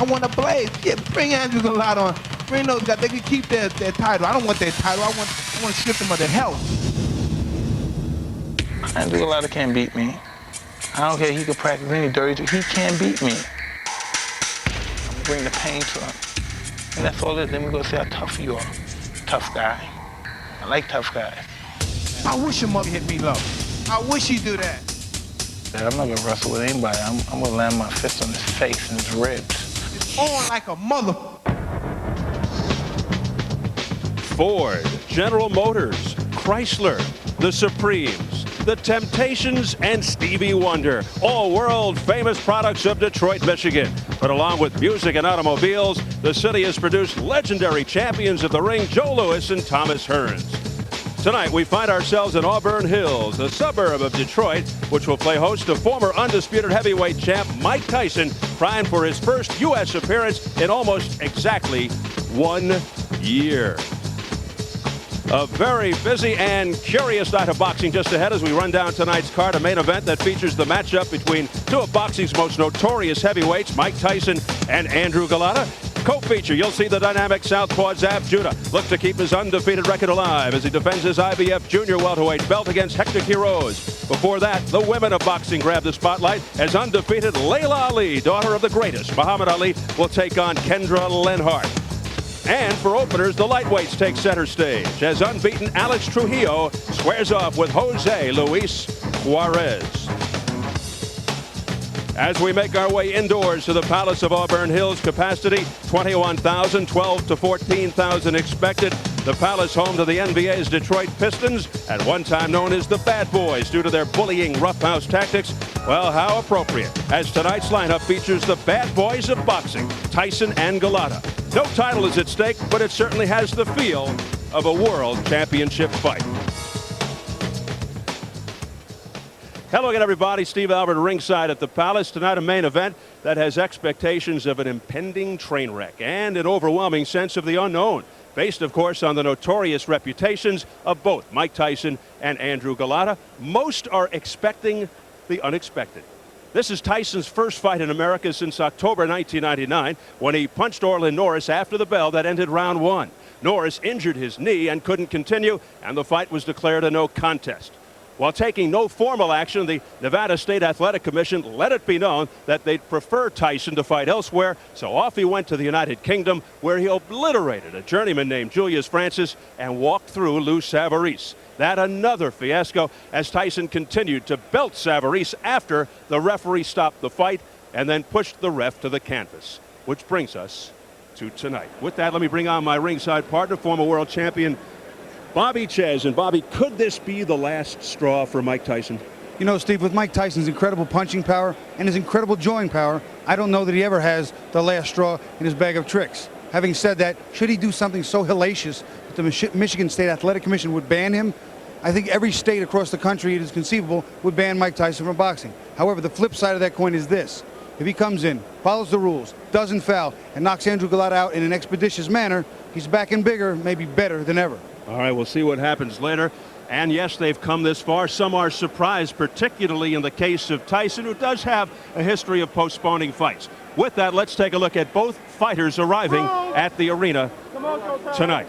I want to blaze. Yeah, bring Andrew Galata on. Bring those guys. They can keep their title. I don't want their title. I want to strip them of their health. Andrew Galata can't beat me. I don't care. He could practice any dirty trick. He can't beat me. I'm gonna bring the pain to him. And that's all it is. Then we're gonna see how tough you are. Tough guy. I like tough guys. I wish your mother hit me low. I wish he'd do that. I'm not gonna wrestle with anybody. I'm gonna land my fist on his face and his ribs. It's on like a mother. Ford, General Motors, Chrysler, the Supremes, the Temptations, and Stevie Wonder. All world-famous products of Detroit, Michigan. But along with music and automobiles, the city has produced legendary champions of the ring, Joe Louis and Thomas Hearns. Tonight, we find ourselves in Auburn Hills, a suburb of Detroit, which will play host to former undisputed heavyweight champ Mike Tyson, primed for his first U.S. appearance in almost exactly 1 year. A very busy and curious night of boxing just ahead as we run down tonight's card, a main event that features the matchup between two of boxing's most notorious heavyweights, Mike Tyson and Andrew Galata. Co-feature, you'll see the dynamic southpaw Zab Judah look to keep his undefeated record alive as he defends his IBF junior welterweight belt against Hector Quiroz. Before that, the women of boxing grab the spotlight as undefeated Layla Ali, daughter of the greatest Muhammad Ali, will take on Kendra Lenhart. And for openers, the lightweights take center stage as unbeaten Alex Trujillo squares off with Jose Luis Juarez. As we make our way indoors to the Palace of Auburn Hills, capacity 21,000, 12 to 14,000 expected. The Palace home to the NBA's Detroit Pistons, at one time known as the Bad Boys due to their bullying roughhouse tactics. Well, how appropriate, as tonight's lineup features the Bad Boys of boxing, Tyson and Galata. No title is at stake, but it certainly has the feel of a world championship fight. Hello again, everybody. Steve Albert ringside at the Palace. Tonight, a main event that has expectations of an impending train wreck and an overwhelming sense of the unknown, based, of course, on the notorious reputations of both Mike Tyson and Andrew Galata. Most are expecting the unexpected. This is Tyson's first fight in America since October 1999, when he punched Orlin Norris after the bell that ended round one. Norris injured his knee and couldn't continue, and the fight was declared a no contest. While taking no formal action, the Nevada State Athletic Commission let it be known that they'd prefer Tyson to fight elsewhere, so off he went to the United Kingdom, where he obliterated a journeyman named Julius Francis and walked through Lou Savarese. That another fiasco as Tyson continued to belt Savarese after the referee stopped the fight and then pushed the ref to the canvas, which brings us to tonight. With that, let me bring on my ringside partner, former world champion Bobby Ches. And Bobby, could this be the last straw for Mike Tyson? You know, Steve, with Mike Tyson's incredible punching power and his incredible jawing power, I don't know that he ever has the last straw in his bag of tricks. Having said that, should he do something so hellacious that the Michigan State Athletic Commission would ban him, I think every state across the country, it is conceivable, would ban Mike Tyson from boxing. However, the flip side of that coin is this. If he comes in, follows the rules, doesn't foul, and knocks Andrew Galata out in an expeditious manner, he's back and bigger, maybe better than ever. All right, we'll see what happens later. And yes, they've come this far. Some are surprised, particularly in the case of Tyson, who does have a history of postponing fights. With that, let's take a look at both fighters arriving at the arena tonight.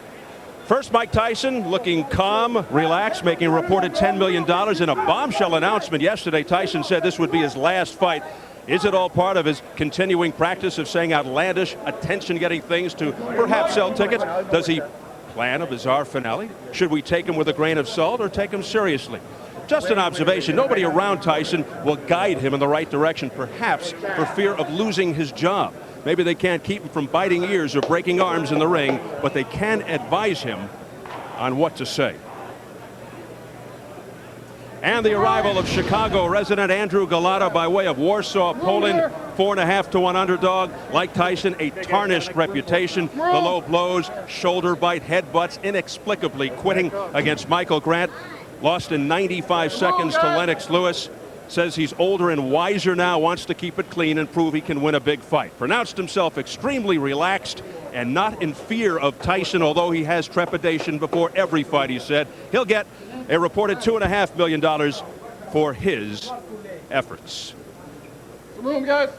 First, Mike Tyson looking calm, relaxed, making a reported $10 million in a bombshell announcement yesterday. Tyson said this would be his last fight. Is it all part of his continuing practice of saying outlandish, attention-getting things to perhaps sell tickets? Does he plan a bizarre finale? Should we take him with a grain of salt or take him seriously? Just an observation. Nobody around Tyson will guide him in the right direction, perhaps for fear of losing his job. Maybe they can't keep him from biting ears or breaking arms in the ring, but they can advise him on what to say. And the arrival of Chicago resident Andrew Galata by way of Warsaw, Poland, 4.5 to 1 underdog. Like Tyson, a tarnished reputation. The low blows, shoulder bite, headbutts, inexplicably quitting against Michael Grant. Lost in 95 seconds to Lennox Lewis. Says he's older and wiser now, wants to keep it clean and prove he can win a big fight. Pronounced himself extremely relaxed and not in fear of Tyson, although he has trepidation before every fight, he said. He'll get a reported $2.5 million for his efforts. Room, guys.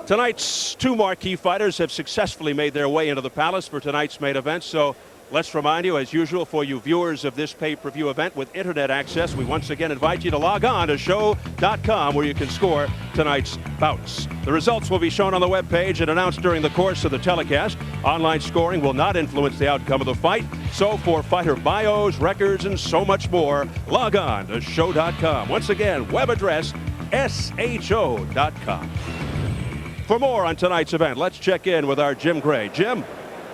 Tonight's two marquee fighters have successfully made their way into the Palace for tonight's main event. So let's remind you, as usual, for you viewers of this pay-per-view event with internet access, we once again invite you to log on to show.com where you can score tonight's bouts. The results will be shown on the webpage and announced during the course of the telecast. Online scoring will not influence the outcome of the fight. So for fighter bios, records, and so much more, log on to show.com. Once again, web address sho.com. For more on tonight's event, let's check in with our Jim Gray. Jim?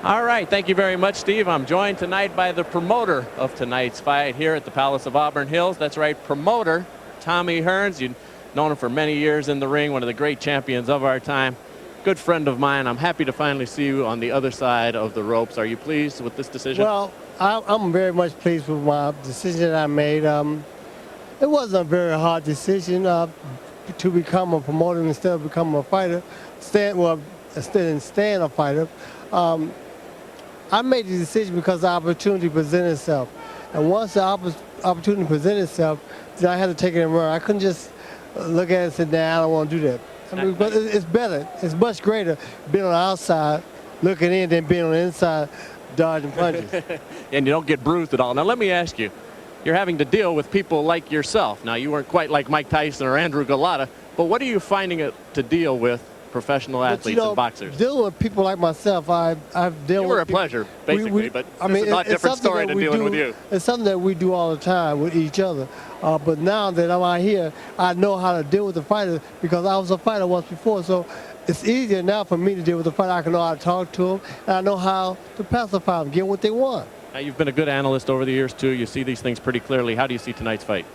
All right, thank you very much, Steve. I'm joined tonight by the promoter of tonight's fight here at the Palace of Auburn Hills. That's right, promoter Tommy Hearns. You've known him for many years in the ring, one of the great champions of our time. Good friend of mine. I'm happy to finally see you on the other side of the ropes. Are you pleased with this decision? Well, I'm very much pleased with my decision that I made. It wasn't a very hard decision to become a promoter instead of becoming a fighter. Instead of staying a fighter. I made the decision because the opportunity presented itself. And once the opportunity presented itself, then I had to take it and run. I couldn't just look at it and say, nah, I don't want to do that. I mean, but it's better. It's much greater being on the outside looking in than being on the inside dodging punches. And you don't get bruised at all. Now, let me ask you, you're having to deal with people like yourself. Now, you weren't quite like Mike Tyson or Andrew Galata, but what are you finding it to deal with professional athletes and boxers? Dealing with people like myself, I've dealt with. You were a pleasure, basically, but it's a lot different story than dealing with you. It's something that we do all the time with each other. But now that I'm out here, I know how to deal with the fighter because I was a fighter once before. So it's easier now for me to deal with the fighter. I can know how to talk to them, and I know how to pacify them, get what they want. Now, you've been a good analyst over the years, too. You see these things pretty clearly. How do you see tonight's fight?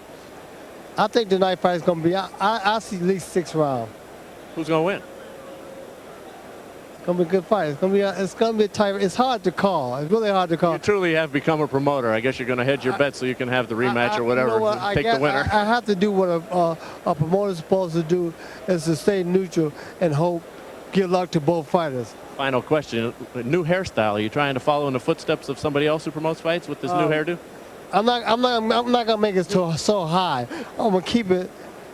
I think tonight's fight is going to be, I see at least 6 rounds. Who's going to win? It's going to be a good fight. It's going to be a tight. It's hard to call. It's really hard to call. You truly have become a promoter. I guess you're going to hedge your bet so you can have the rematch or whatever. You know what? And take the winner. I have to do what a promoter's supposed to do, is to stay neutral and hope, give luck to both fighters. Final question: new hairstyle. Are you trying to follow in the footsteps of somebody else who promotes fights with this new hairdo? I'm not gonna make it so high. I'm gonna keep it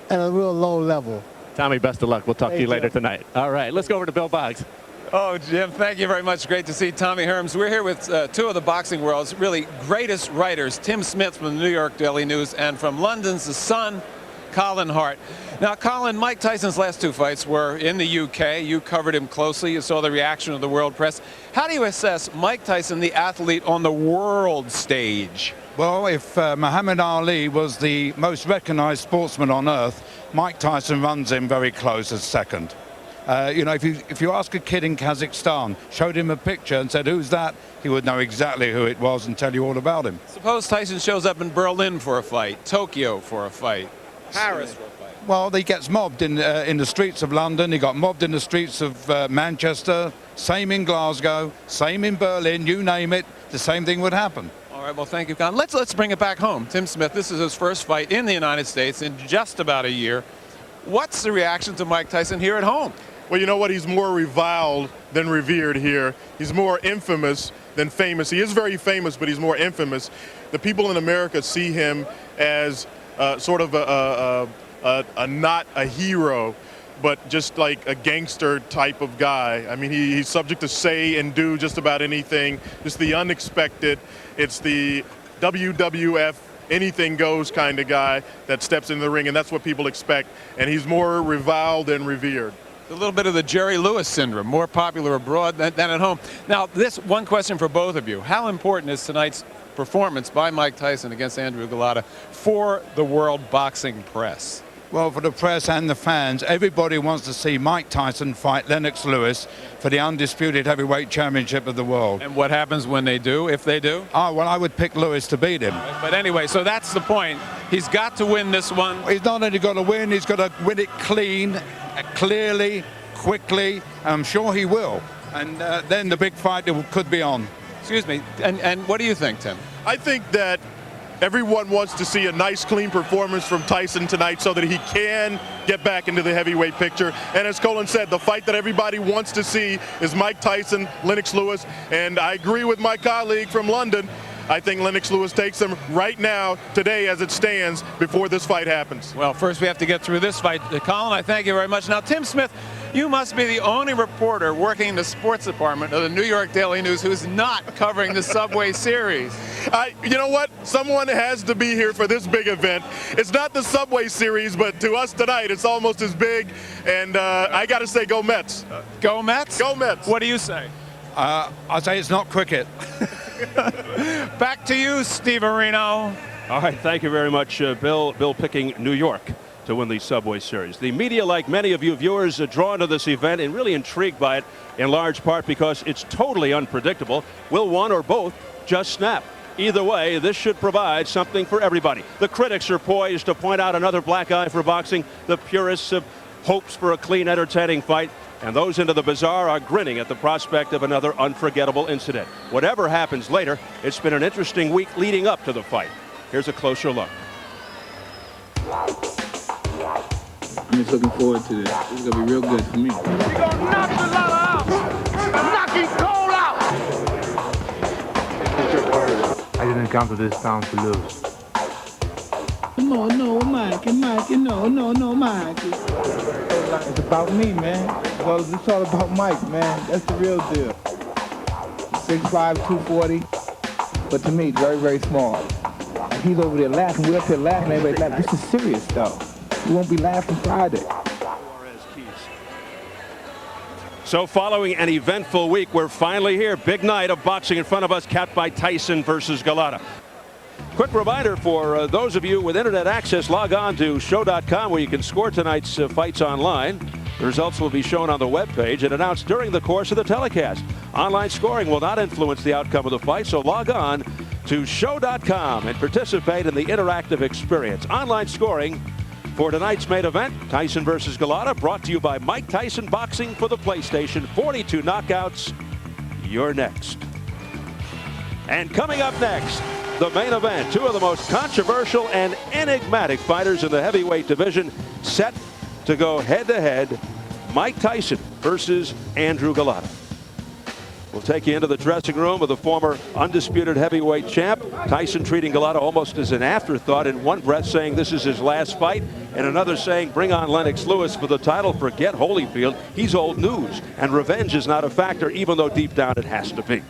at a real low level. Tommy, best of luck. We'll talk to you later tonight. All right, let's go over to Bill Boggs. Oh, Jim, thank you very much. Great to see Tommy Hearns. We're here with two of the boxing world's really greatest writers, Tim Smith from the New York Daily News and from London's The Sun, Colin Hart. Now, Colin, Mike Tyson's last 2 fights were in the UK. You covered him closely. You saw the reaction of the world press. How do you assess Mike Tyson, the athlete, on the world stage? Well, if Muhammad Ali was the most recognized sportsman on earth, Mike Tyson runs him very close as second. You know, if you ask a kid in Kazakhstan, showed him a picture and said, who's that? He would know exactly who it was and tell you all about him. Suppose Tyson shows up in Berlin for a fight, Tokyo for a fight, Paris for a fight. Well, he gets mobbed in the streets of London. He got mobbed in the streets of Manchester. Same in Glasgow. Same in Berlin. You name it, the same thing would happen. All right, well, thank you, Colin. Let's bring it back home. Tim Smith, this is his first fight in the United States in just about a year. What's the reaction to Mike Tyson here at home? Well, you know what? He's more reviled than revered here. He's more infamous than famous. He is very famous, but he's more infamous. The people in America see him as sort of not a hero, but just like a gangster type of guy. I mean, he's subject to say and do just about anything. Just the unexpected. It's the WWF, anything goes kind of guy that steps in the ring, and that's what people expect. And he's more reviled than revered. A little bit of the Jerry Lewis syndrome, more popular abroad than at home. Now, this one question for both of you. How important is tonight's performance by Mike Tyson against Andrew Galata for the world boxing press? Well, for the press and the fans, everybody wants to see Mike Tyson fight Lennox Lewis for the undisputed heavyweight championship of the world. And what happens when they do, if they do? Oh, well, I would pick Lewis to beat him. But anyway, so that's the point. He's got to win this one. He's not only got to win, he's got to win it clean, clearly, quickly, and I'm sure he will. And then the big fight could be on. Excuse me, and what do you think, Tim? I think that everyone wants to see a nice, clean performance from Tyson tonight so that he can get back into the heavyweight picture. And as Colin said, the fight that everybody wants to see is Mike Tyson, Lennox Lewis. And I agree with my colleague from London. I think Lennox Lewis takes him right now, today as it stands, before this fight happens. Well, first we have to get through this fight. Colin, I thank you very much. Now, Tim Smith, you must be the only reporter working in the sports department of the New York Daily News who's not covering the Subway Series. You know what? Someone has to be here for this big event. It's not the Subway Series, but to us tonight, it's almost as big. And I got to say, go Mets. Go Mets? Go Mets. What do you say? I say it's not cricket. Back to you, Steve Areno. All right, thank you very much, Bill. Bill picking New York to win the Subway Series. The media, like many of you viewers, are drawn to this event and really intrigued by it in large part because it's totally unpredictable. Will one or both just snap? Either way, this should provide something for everybody. The critics are poised to point out another black eye for boxing. The purists have hopes for a clean, entertaining fight. And those into the bazaar are grinning at the prospect of another unforgettable incident. Whatever happens later, it's been an interesting week leading up to the fight. Here's a closer look. I'm just looking forward to this. This is going to be real good for me. We're going to knock the lot out. Knock it cold out. I didn't come to this town to lose. No, Mikey, no, Mikey. It's about me, man. It's all about Mike, man. That's the real deal. 6'5", 240. But to me, very, very small. And he's over there laughing. We're up here laughing. Everybody laughing. This is serious, though. We won't be laughing Friday. So following an eventful week, we're finally here. Big night of boxing in front of us, capped by Tyson versus Galata. Quick reminder for those of you with internet access, log on to show.com where you can score tonight's fights online. The results will be shown on the webpage and announced during the course of the telecast. Online scoring will not influence the outcome of the fight, so log on to show.com and participate in the interactive experience. Online scoring for tonight's main event, Tyson versus Galata, brought to you by Mike Tyson Boxing for the PlayStation. 42 knockouts. You're next. And coming up next, the main event, two of the most controversial and enigmatic fighters in the heavyweight division set to go head-to-head. Mike Tyson versus Andrew Galata. We'll take you into the dressing room of the former undisputed heavyweight champ. Tyson treating Galata almost as an afterthought, in one breath saying this is his last fight, and another saying bring on Lennox Lewis for the title, forget Holyfield, he's old news, and revenge is not a factor, even though deep down it has to be.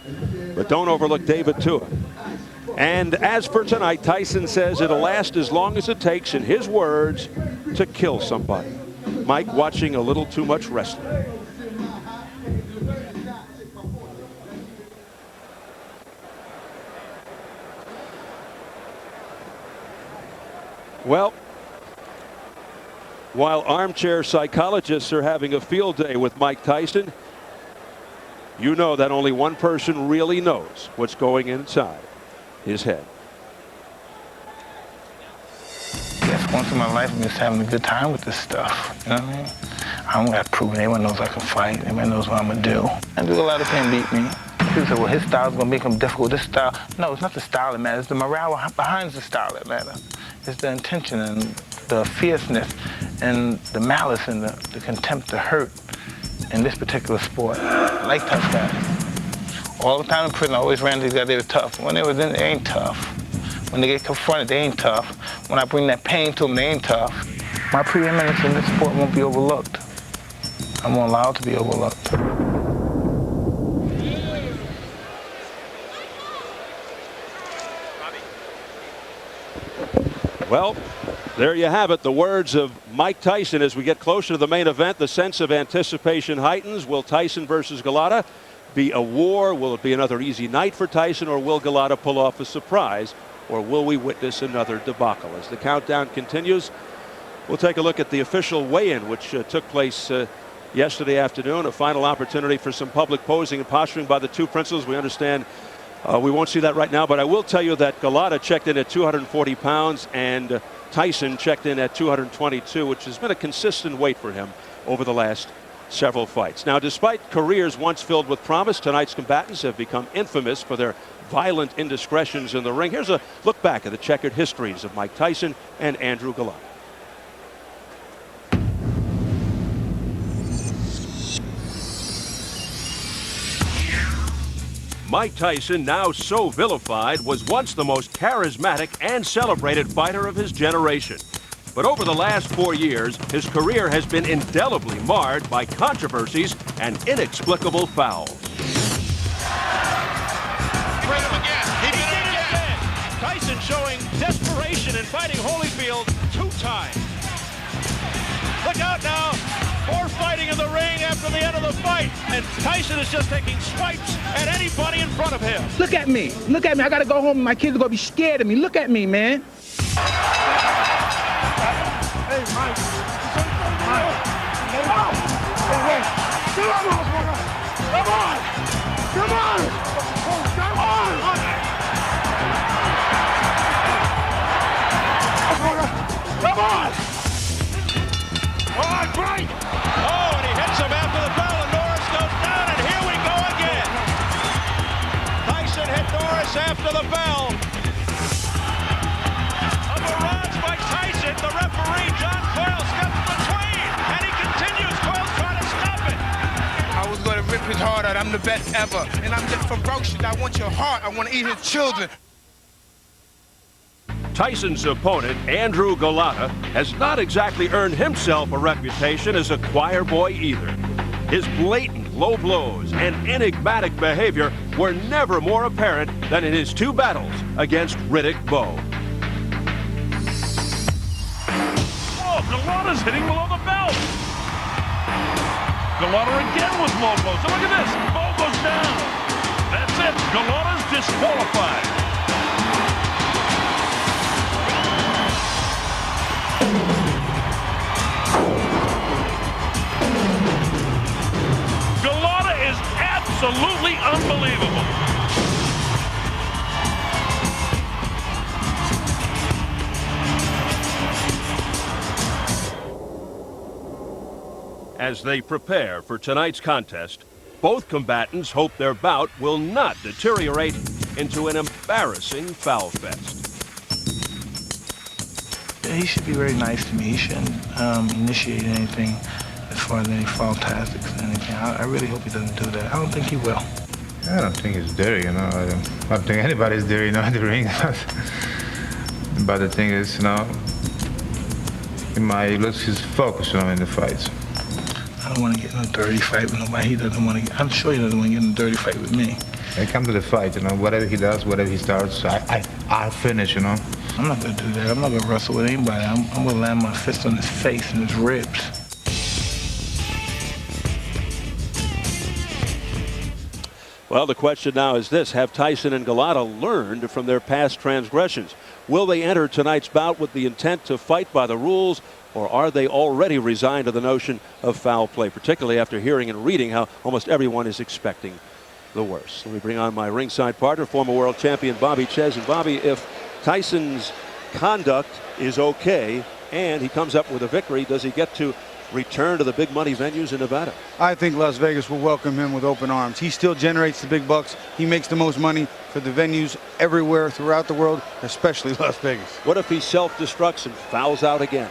But don't overlook David Tua. And as for tonight, Tyson says it'll last as long as it takes, in his words, to kill somebody. Mike watching a little too much wrestling. Well, while armchair psychologists are having a field day with Mike Tyson, you know that only one person really knows what's going inside his head. Yes, once in my life I'm just having a good time with this stuff. You know what I mean? I don't got to prove it. Everyone knows I can fight. Everyone knows what I'm going to do. And Galata can't beat me. People say, well, his style is going to make him difficult. This style. No, it's not the style that matters. It's the morale behind the style that matters. It's the intention and the fierceness and the malice and the contempt, the hurt in this particular sport. I like tough guys. All the time in prison, I always ran to these guys. They were tough. When they was in, they ain't tough. When they get confronted, they ain't tough. When I bring that pain to them, they ain't tough. My preeminence in this sport won't be overlooked. I won't allow it to be overlooked. Well, there you have it. The words of Mike Tyson as we get closer to the main event. The sense of anticipation heightens. Will Tyson versus Galata be a war? Will it be another easy night for Tyson, or will Galata pull off a surprise? Or will we witness another debacle? As the countdown continues, we'll take a look at the official weigh-in, which took place yesterday afternoon. A final opportunity for some public posing and posturing by the two principals. We understand we won't see that right now, but I will tell you that Galata checked in at 240 pounds and Tyson checked in at 222, which has been a consistent weight for him over the last several fights. Now, despite careers once filled with promise, tonight's combatants have become infamous for their violent indiscretions in the ring. Here's a look back at the checkered histories of Mike Tyson and Andrew Galata. Mike Tyson, now so vilified, was once the most charismatic and celebrated fighter of his generation. But over the last 4 years, his career has been indelibly marred by controversies and inexplicable fouls. Hit him again. He did it again. Tyson showing desperation in fighting Holyfield 2 times. Look out now. More fighting in the ring after the end of the fight. And Tyson is just taking swipes at anybody in front of him. Look at me. Look at me. I got to go home and my kids are going to be scared of me. Look at me, man. Hey, Mike. Come on. Come on. Come on. Come on. Come on. Oh, great. Oh, and he hits him after the bell, and Norris goes down, and here we go again. Tyson hit Norris after the bell. A barrage by Tyson. The referee, John Coyle, steps between, and he continues. Coyle's trying to stop it. I was going to rip his heart out. I'm the best ever. And I'm just ferocious. I want your heart. I want to eat his children. Tyson's opponent, Andrew Golota, has not exactly earned himself a reputation as a choir boy either. His blatant low blows and enigmatic behavior were never more apparent than in his 2 battles against Riddick Bowe. Oh, Golota's hitting below the belt. Golota again with low blows. So look at this. Bowe goes down. That's it. Golota's disqualified. Golota is absolutely unbelievable. As they prepare for tonight's contest, both combatants hope their bout will not deteriorate into an embarrassing foul fest. Yeah, he should be very nice to me. He shouldn't initiate anything as far as any foul tactics or anything. I really hope he doesn't do that. I don't think he will. I don't think it's dirty, you know. I don't think anybody's dirty, you know, in the ring. But the thing is, you know, he might lose his focus, you know, in the fights. I don't want to get in a dirty fight with nobody. He doesn't want to get, I'm sure he doesn't want to get in a dirty fight with me. They come to the fight, you know, whatever he does, whatever he starts, I'll finish, you know. I'm not going to do that. I'm not going to wrestle with anybody. I'm going to land my fist on his face and his ribs. Well, the question now is this: have Tyson and Golota learned from their past transgressions? Will they enter tonight's bout with the intent to fight by the rules, or are they already resigned to the notion of foul play, particularly after hearing and reading how almost everyone is expecting the worst? Let me bring on my ringside partner, former world champion Bobby Ches. And Bobby, if Tyson's conduct is okay and he comes up with a victory, does he get to return to the big money venues in Nevada? I think Las Vegas will welcome him with open arms. He still generates the big bucks. He makes the most money for the venues everywhere throughout the world, especially Las Vegas. What if he self-destructs and fouls out again?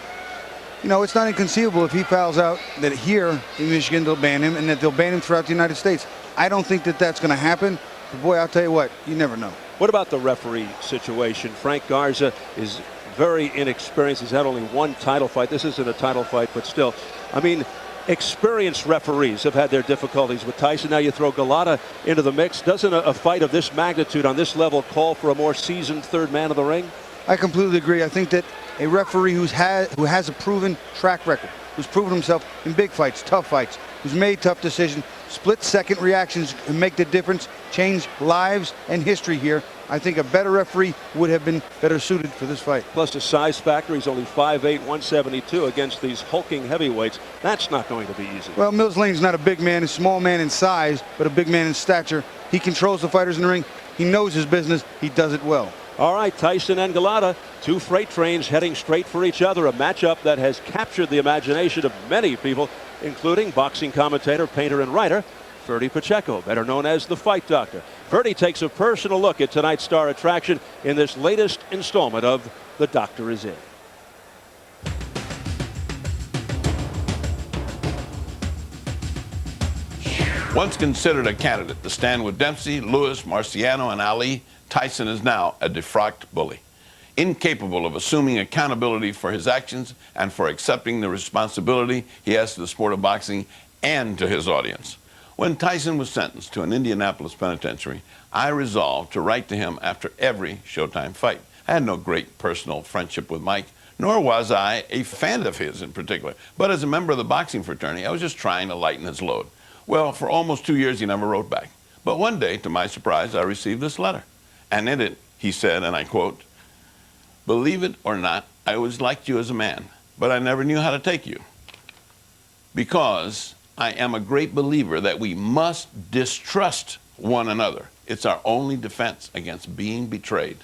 You know, it's not inconceivable if he fouls out that here in Michigan they'll ban him and that they'll ban him throughout the United States. I don't think that that's going to happen. But boy, I'll tell you what, you never know. What about the referee situation? Frank Garza is very inexperienced. He's had only 1 title fight. This isn't a title fight, but still. I mean, experienced referees have had their difficulties with Tyson. Now you throw Golota into the mix. Doesn't a fight of this magnitude on this level call for a more seasoned third man of the ring? I completely agree. I think that a referee who has a proven track record, who's proven himself in big fights, tough fights, who's made tough decisions, split-second reactions can make the difference, change lives and history here. I think a better referee would have been better suited for this fight. Plus the size factor, he's only 5'8", 172 against these hulking heavyweights. That's not going to be easy. Well, Mills Lane's not a big man, a small man in size, but a big man in stature. He controls the fighters in the ring. He knows his business. He does it well. All right, Tyson and Golota, 2 freight trains heading straight for each other, a matchup that has captured the imagination of many people, including boxing commentator, painter, and writer Ferdy Pacheco, better known as the Fight Doctor. Ferdy takes a personal look at tonight's star attraction in this latest installment of The Doctor Is In. Once considered a candidate to stand with Dempsey, Lewis, Marciano, and Ali, Tyson is now a defrocked bully, incapable of assuming accountability for his actions and for accepting the responsibility he has to the sport of boxing and to his audience. When Tyson was sentenced to an Indianapolis penitentiary, I resolved to write to him after every Showtime fight. I had no great personal friendship with Mike, nor was I a fan of his in particular. But as a member of the boxing fraternity, I was just trying to lighten his load. Well, for almost 2 years, he never wrote back. But one day, to my surprise, I received this letter. And in it, he said, and I quote, "Believe it or not, I always liked you as a man, but I never knew how to take you. Because I am a great believer that we must distrust one another. It's our only defense against being betrayed."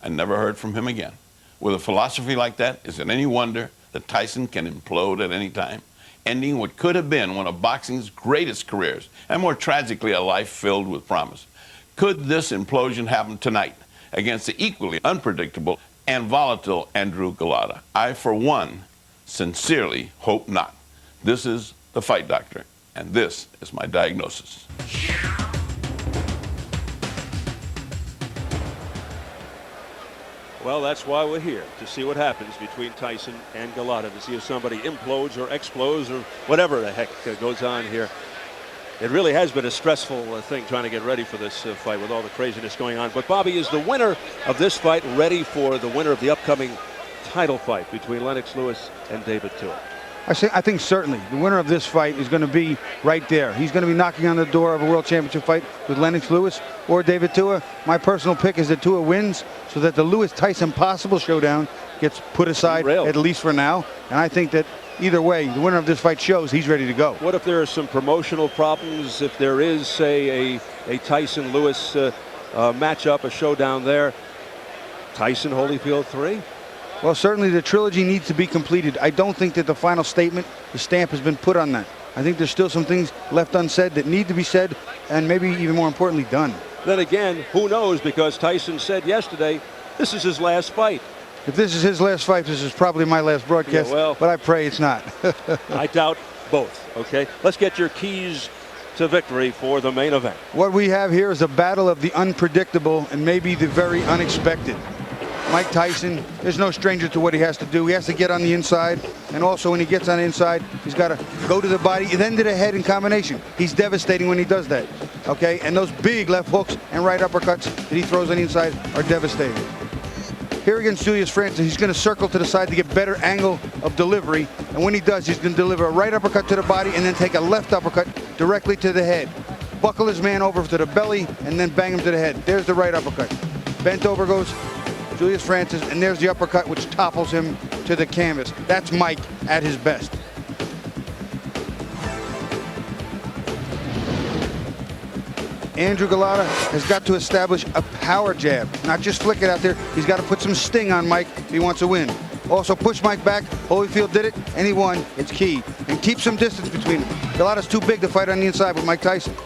I never heard from him again. With a philosophy like that, is it any wonder that Tyson can implode at any time, ending what could have been one of boxing's greatest careers, and more tragically, a life filled with promise? Could this implosion happen tonight against the equally unpredictable and volatile Andrew Golota? I, for one, sincerely hope not. This is The Fight Doctor, and this is my diagnosis. Well, that's why we're here, to see what happens between Tyson and Golota, to see if somebody implodes or explodes or whatever the heck goes on here. It really has been a stressful thing trying to get ready for this fight with all the craziness going on. But Bobby, is the winner of this fight ready for the winner of the upcoming title fight between Lennox Lewis and David Tua? I think certainly the winner of this fight is going to be right there. He's going to be knocking on the door of a world championship fight with Lennox Lewis or David Tua. My personal pick is that Tua wins so that the Lewis-Tyson possible showdown gets put aside, at least for now. And I think that either way, the winner of this fight shows he's ready to go. What if there are some promotional problems? If there is, say, a Tyson-Lewis matchup, a showdown there, Tyson-Holyfield 3? Well, certainly the trilogy needs to be completed. I don't think that the final statement, the stamp, has been put on that. I think there's still some things left unsaid that need to be said, and maybe even more importantly, done. Then again, who knows, because Tyson said yesterday this is his last fight. If this is his last fight, this is probably my last broadcast, yeah, well, but I pray it's not. I doubt both, okay? Let's get your keys to victory for the main event. What we have here is a battle of the unpredictable and maybe the very unexpected. Mike Tyson is no stranger to what he has to do. He has to get on the inside, and also when he gets on the inside, he's got to go to the body and then to the head in combination. He's devastating when he does that, okay? And those big left hooks and right uppercuts that he throws on the inside are devastating. Here against Julius Francis, he's going to circle to the side to get better angle of delivery, and when he does, he's going to deliver a right uppercut to the body and then take a left uppercut directly to the head. Buckle his man over to the belly and then bang him to the head. There's the right uppercut. Bent over goes Julius Francis, and there's the uppercut which topples him to the canvas. That's Mike at his best. Andrew Golota has got to establish a power jab, not just flick it out there. He's got to put some sting on Mike if he wants to win. Also push Mike back. Holyfield did it, and he won. It's key. And keep some distance between them. Golota's too big to fight on the inside with Mike Tyson.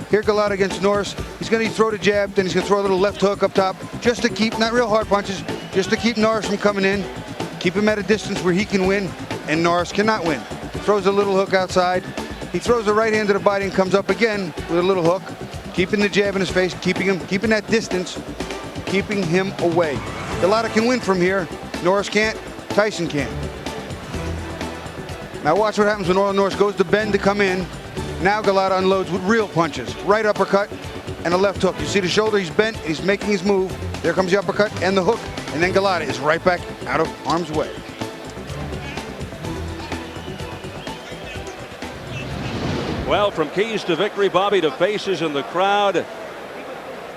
Here Golota against Norris. He's going to throw the jab, then he's going to throw a little left hook up top, just to keep, not real hard punches, just to keep Norris from coming in. Keep him at a distance where he can win, and Norris cannot win. Throws a little hook outside. He throws the right hand to the body and comes up again with a little hook, keeping the jab in his face, keeping that distance, keeping him away. Golota can win from here. Norris can't. Tyson can't. Now watch what happens when Norris goes to bend to come in. Now Golota unloads with real punches. Right uppercut and a left hook. You see the shoulder, he's bent, he's making his move. There comes the uppercut and the hook. And then Golota is right back out of harm's way. Well, from keys to victory, Bobby, to faces in the crowd,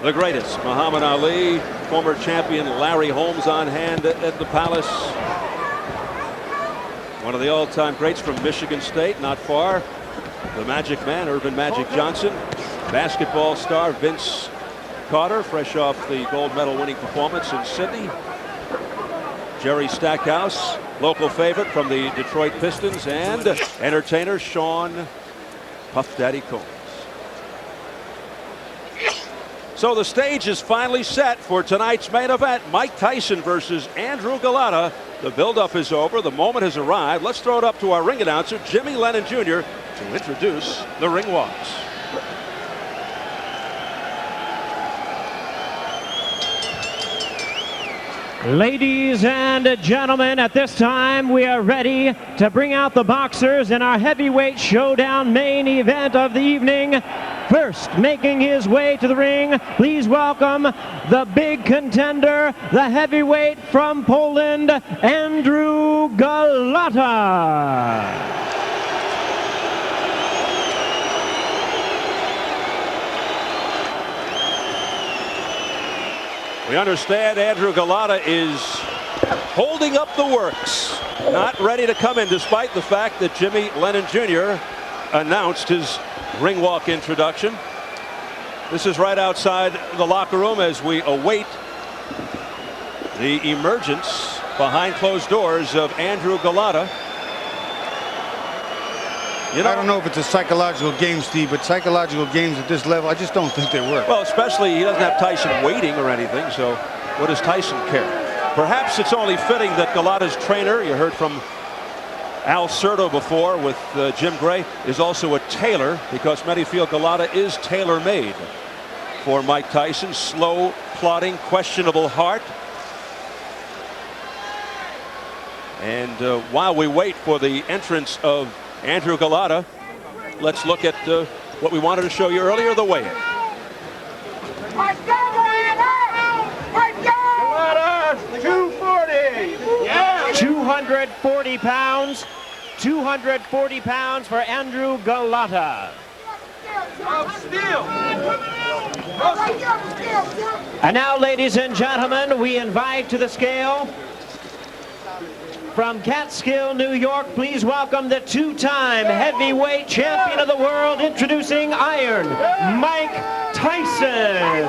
the greatest, Muhammad Ali, former champion Larry Holmes on hand at the Palace. One of the all-time greats from Michigan State, not far. The Magic Man, Urban Magic Johnson. Basketball star Vince Carter, fresh off the gold medal winning performance in Sydney. Jerry Stackhouse, local favorite from the Detroit Pistons, and entertainer Sean Puff Daddy Combs. So the stage is finally set for tonight's main event. Mike Tyson versus Andrew Golota. The build-up is over. The moment has arrived. Let's throw it up to our ring announcer, Jimmy Lennon Jr., to introduce the ring walks. Ladies and gentlemen, at this time we are ready to bring out the boxers in our heavyweight showdown main event of the evening. First, making his way to the ring, please welcome the big contender, the heavyweight from Poland, Andrew Golota. We understand Andrew Golota is holding up the works, not ready to come in, despite the fact that Jimmy Lennon Jr. announced his ring walk introduction. This is right outside the locker room as we await the emergence behind closed doors of Andrew Golota. You know, I don't know if it's a psychological game, Steve, but psychological games at this level, I just don't think they work. Well, especially he doesn't have Tyson waiting or anything, so what does Tyson care? Perhaps it's only fitting that Golota's trainer, you heard from Al Certo before with Jim Gray, is also a tailor, because many feel Golota is tailor-made for Mike Tyson. Slow, plodding, questionable heart. And while we wait for the entrance of Andrew Golota, let's look at what we wanted to show you earlier, the weigh-in. Golota, 240. Yeah. 240 pounds. 240 pounds for Andrew Golota. And now, ladies and gentlemen, we invite to the scale, from Catskill, New York, please welcome the two-time heavyweight champion of the world, introducing Iron Mike Tyson.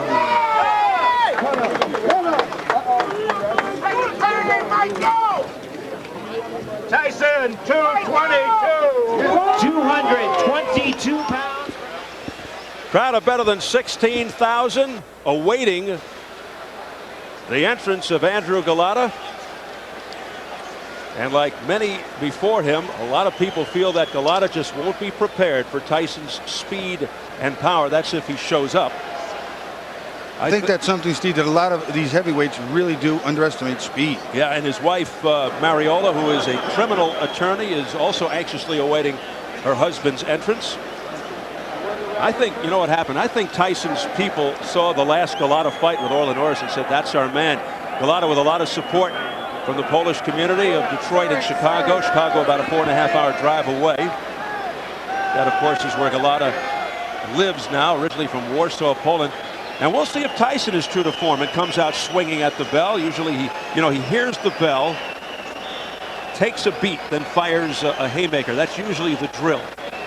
Tyson, 222. 222 pounds. Crowd of better than 16,000 awaiting the entrance of Andrew Golota. And like many before him, a lot of people feel that Golota just won't be prepared for Tyson's speed and power. That's if he shows up. I think that's something, Steve, that a lot of these heavyweights really do underestimate speed. Yeah, and his wife, Mariola, who is a criminal attorney, is also anxiously awaiting her husband's entrance. I think, you know what happened? I think Tyson's people saw the last Golota fight with Orlin Norris and said, that's our man. Golota with a lot of support from the Polish community of Detroit and Chicago. Chicago about a 4.5-hour drive away. That, of course, is where Golota lives now, originally from Warsaw, Poland. And we'll see if Tyson is true to form and comes out swinging at the bell. Usually he hears the bell, takes a beat, then fires a haymaker. That's usually the drill.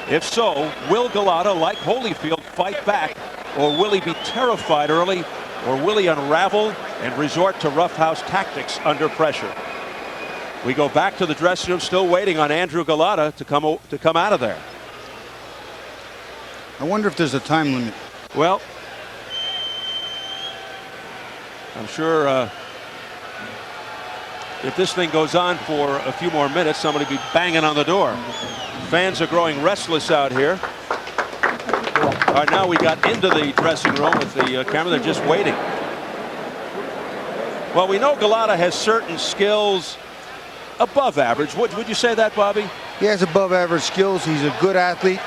If so, will Golota, like Holyfield, fight back, or will he be terrified early, or will he unravel and resort to roughhouse tactics under pressure? We go back to the dressing room, still waiting on Andrew Golota to come out of there. I wonder if there's a time limit. Well, I'm sure if this thing goes on for a few more minutes, somebody will be banging on the door. Fans are growing restless out here. All right, now we got into the dressing room with the camera. They're just waiting. Well, we know Golota has certain skills above average. Would you say that, Bobby? He has above average skills. He's a good athlete.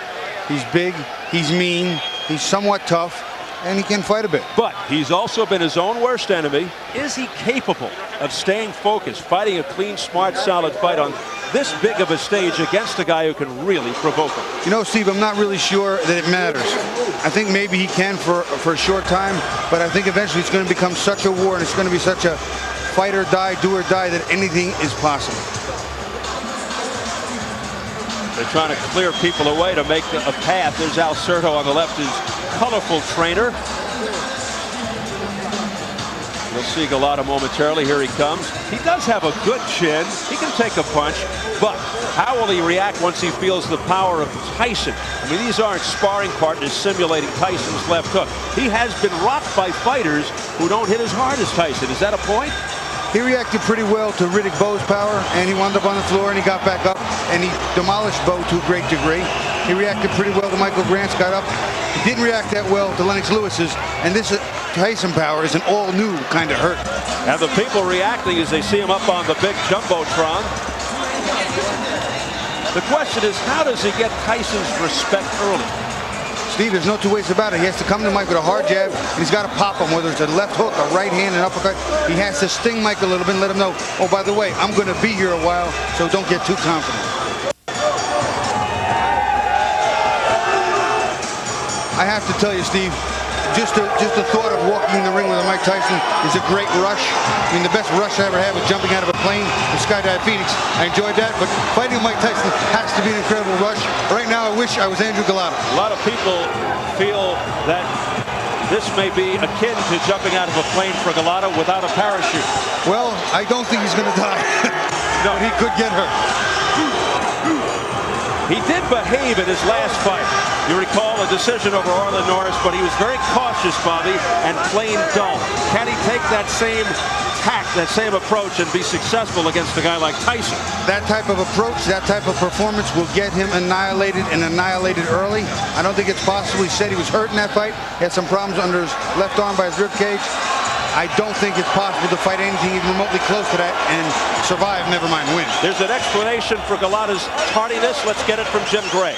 He's big. He's mean. He's somewhat tough. And he can fight a bit. But he's also been his own worst enemy. Is he capable of staying focused, fighting a clean, smart, solid fight on this big of a stage against a guy who can really provoke him? You know, Steve, I'm not really sure that it matters. I think maybe he can for a short time, but I think eventually it's going to become such a war, and it's going to be such a fight or die, do or die, that anything is possible. They're trying to clear people away to make a path. There's Al Certo on the left, his colorful trainer. We'll see Golota momentarily. Here he comes. He does have a good chin. He can take a punch, but how will he react once he feels the power of Tyson? I mean, these aren't sparring partners simulating Tyson's left hook. He has been rocked by fighters who don't hit as hard as Tyson. Is that a point? He reacted pretty well to Riddick Bowe's power, and he wound up on the floor, and he got back up, and he demolished Bowe to a great degree. He reacted pretty well to Michael Grant's, got up. He didn't react that well to Lennox Lewis's, and this Tyson power is an all-new kind of hurt. And the people reacting as they see him up on the big jumbotron. The question is, how does he get Tyson's respect early? Steve, there's no two ways about it. He has to come to Mike with a hard jab, and he's got to pop him, whether it's a left hook, a right hand, an uppercut. He has to sting Mike a little bit and let him know, oh, by the way, I'm going to be here a while, so don't get too confident. I have to tell you, Steve, just the thought of walking in the ring with a Mike Tyson is a great rush. I mean, the best rush I ever had was jumping out of a plane with Skydive Phoenix. I enjoyed that, but fighting with Mike Tyson has to be an incredible rush. Right now, I wish I was Andrew Golota. A lot of people feel that this may be akin to jumping out of a plane for Golota without a parachute. Well, I don't think he's going to die. No, he could get hurt. He did behave in his last fight. You recall a decision over Orlin Norris, but he was very cautious, Bobby, and plain dull. Can he take that same tact, that same approach, and be successful against a guy like Tyson? That type of approach, that type of performance will get him annihilated and annihilated early. I don't think it's possible. He said he was hurt in that fight. He had some problems under his left arm by his rib cage. I don't think it's possible to fight anything even remotely close to that and survive, never mind win. There's an explanation for Golota's tardiness. Let's get it from Jim Gray.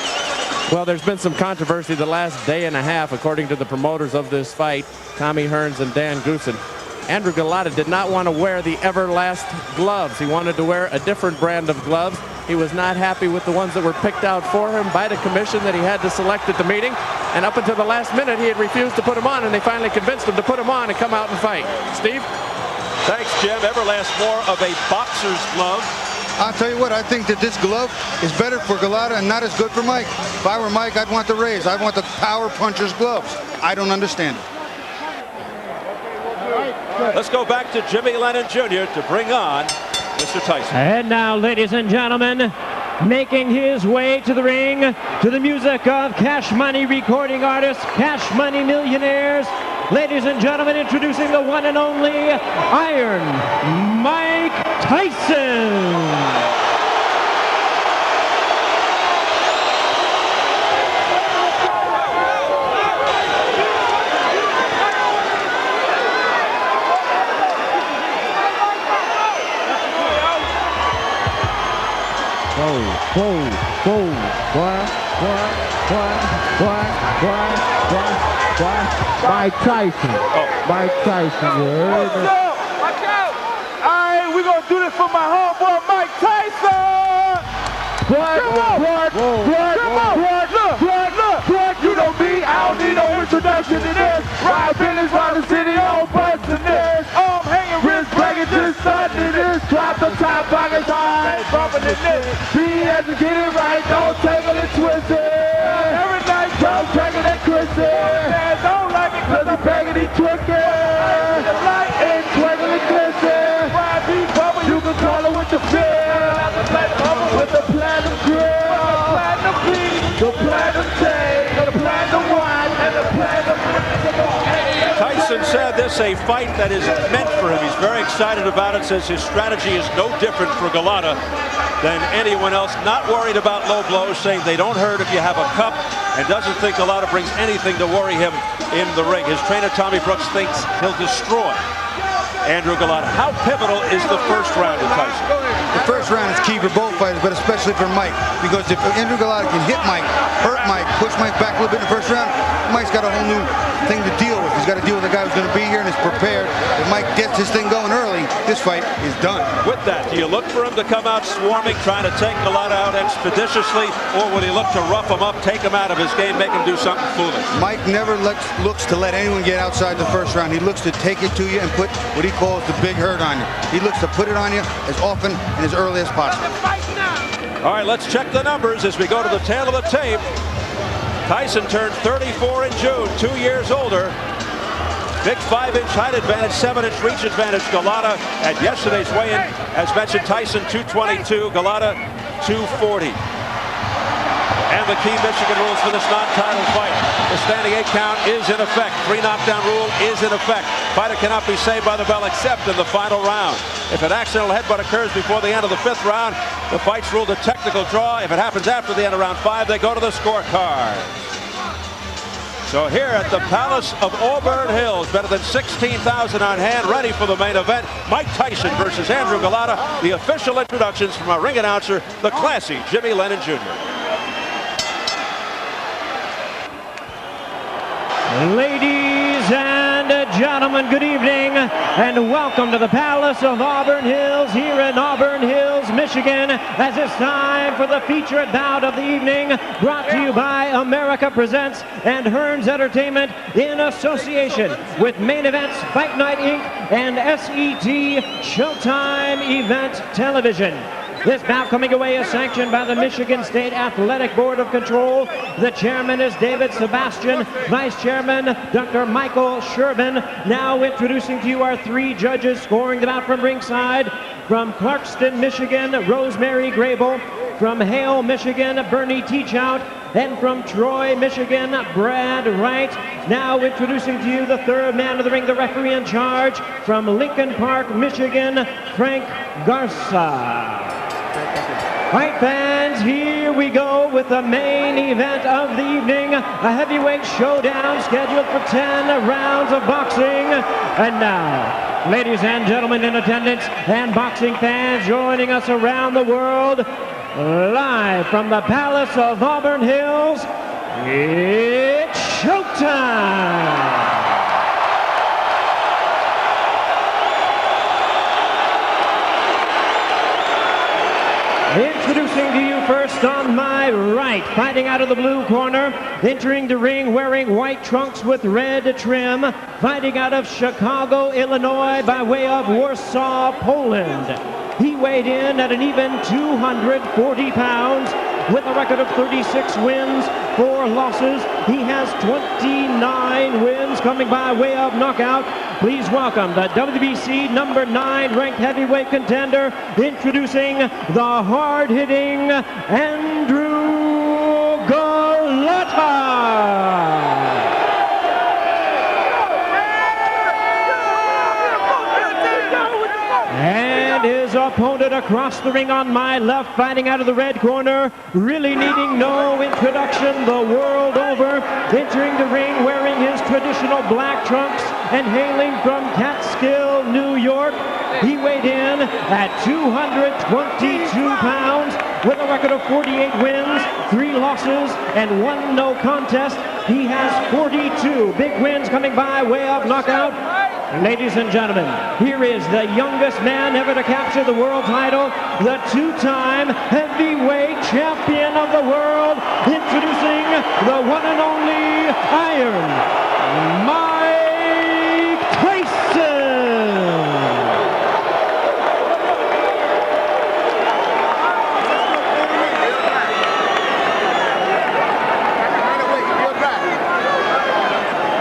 Well, there's been some controversy the last day and a half, according to the promoters of this fight, Tommy Hearns and Dan Goossen. Andrew Golota did not want to wear the Everlast gloves. He wanted to wear a different brand of gloves. He was not happy with the ones that were picked out for him by the commission that he had to select at the meeting. And up until the last minute, he had refused to put them on, and they finally convinced him to put them on and come out and fight. Steve? Thanks, Jim. Everlast more of a boxer's glove. I'll tell you what, I think that this glove is better for Golota and not as good for Mike. If I were Mike, I'd want the Rays. I'd want the power puncher's gloves. I don't understand it. Let's go back to Jimmy Lennon Jr. to bring on Mr. Tyson. And now, ladies and gentlemen, making his way to the ring to the music of Cash Money recording artists, Cash Money Millionaires. Ladies and gentlemen, introducing the one and only Iron Mike Tyson. Mike Tyson. Mike Tyson, you heard me? Watch out! Alright, we're gonna do this for my homeboy Mike Tyson! What? Look! You know me, I don't need no introduction to this. Ride business around the city, on bustin' this. Arm hanging, wrist breaking, just starting this. Drop the top, pockets high, bumping in this. Be as to get it right, don't take it and twist it. Every night, don't take it and twist it. Don't like it cause I'm begging he twicked. And twinkle and glisten. You can call it with the fear. With the platinum grill. Platinum beat. The platinum tape. The platinum wine. And the platinum. Tyson said this a fight that is meant for him. He's very excited about it, says his strategy is no different for Golota than anyone else. Not worried about low blows, saying they don't hurt if you have a cup, and doesn't think Golota brings anything to worry him in the ring. His trainer, Tommy Brooks, thinks he'll destroy Andrew Golota. How pivotal is the first round of Tyson? The first round is key for both fighters, but especially for Mike, because if Andrew Golota can hit Mike, hurt Mike, push Mike back a little bit in the first round, Mike's got a whole new thing to deal with. He's got to deal with a guy who's going to be here and is prepared. If Mike gets his thing going early, this fight is done. With that, do you look for him to come out swarming, trying to take Golota out expeditiously, or would he look to rough him up, take him out of his game, make him do something foolish? Mike never looks to let anyone get outside the first round. He looks to take it to you and put what he calls the big hurt on you. He looks to put it on you as often and as early as possible. All right, let's check the numbers as we go to the tail of the tape. Tyson turned 34 in June, 2 years older. Big 5-inch height advantage, 7-inch reach advantage. Golota at yesterday's weigh-in, as mentioned, Tyson 222, Golota 240. And the key Michigan rules for this non-title fight. The standing 8 count is in effect. 3 knockdown rule is in effect. Fighter cannot be saved by the bell except in the final round. If an accidental headbutt occurs before the end of the 5th round, the fight's ruled a technical draw. If it happens after the end of round 5, they go to the scorecard. So here at the Palace of Auburn Hills, better than 16,000 on hand, ready for the main event. Mike Tyson versus Andrew Golota. The official introductions from our ring announcer, the classy Jimmy Lennon Jr. Ladies and gentlemen, good evening and welcome to the Palace of Auburn Hills here in Auburn Hills, Michigan, as it's time for the featured bout of the evening, brought to you by America Presents and Hearns Entertainment in association with Main Events, Fight Night Inc. and SET Showtime Event Television. This bout coming away is sanctioned by the Michigan State Athletic Board of Control. The chairman is David Sebastian, vice chairman Dr. Michael Shervin. Now introducing to you our 3 judges scoring the bout from ringside. From Clarkston, Michigan, Rosemary Grable. From Hale, Michigan, Bernie Teachout. And from Troy, Michigan, Brad Wright. Now introducing to you the 3rd man of the ring, the referee in charge. From Lincoln Park, Michigan, Frank Garza. All right, fans, here we go with the main event of the evening. A heavyweight showdown scheduled for 10 rounds of boxing. And now, ladies and gentlemen in attendance and boxing fans joining us around the world, live from the Palace of Auburn Hills, it's showtime! Introducing to you first on my right, fighting out of the blue corner, entering the ring wearing white trunks with red trim, fighting out of Chicago, Illinois by way of Warsaw, Poland. He weighed in at an even 240 pounds with a record of 36 wins, 4 losses. He has 29 wins coming by way of knockout. Please welcome the WBC number 9 ranked heavyweight contender, introducing the hard-hitting Andrew Golota. And his opponent across the ring on my left, fighting out of the red corner, really needing no introduction the world over, entering the ring wearing his traditional black trunks and hailing from Catskill, New York. He weighed in at 222 pounds with a record of 48 wins, 3 losses, and 1 no contest. He has 42 big wins coming by way of knockout. Ladies and gentlemen, here is the youngest man ever to capture the world title, the 2-time heavyweight champion of the world, introducing the one and only Iron Mike Tyson.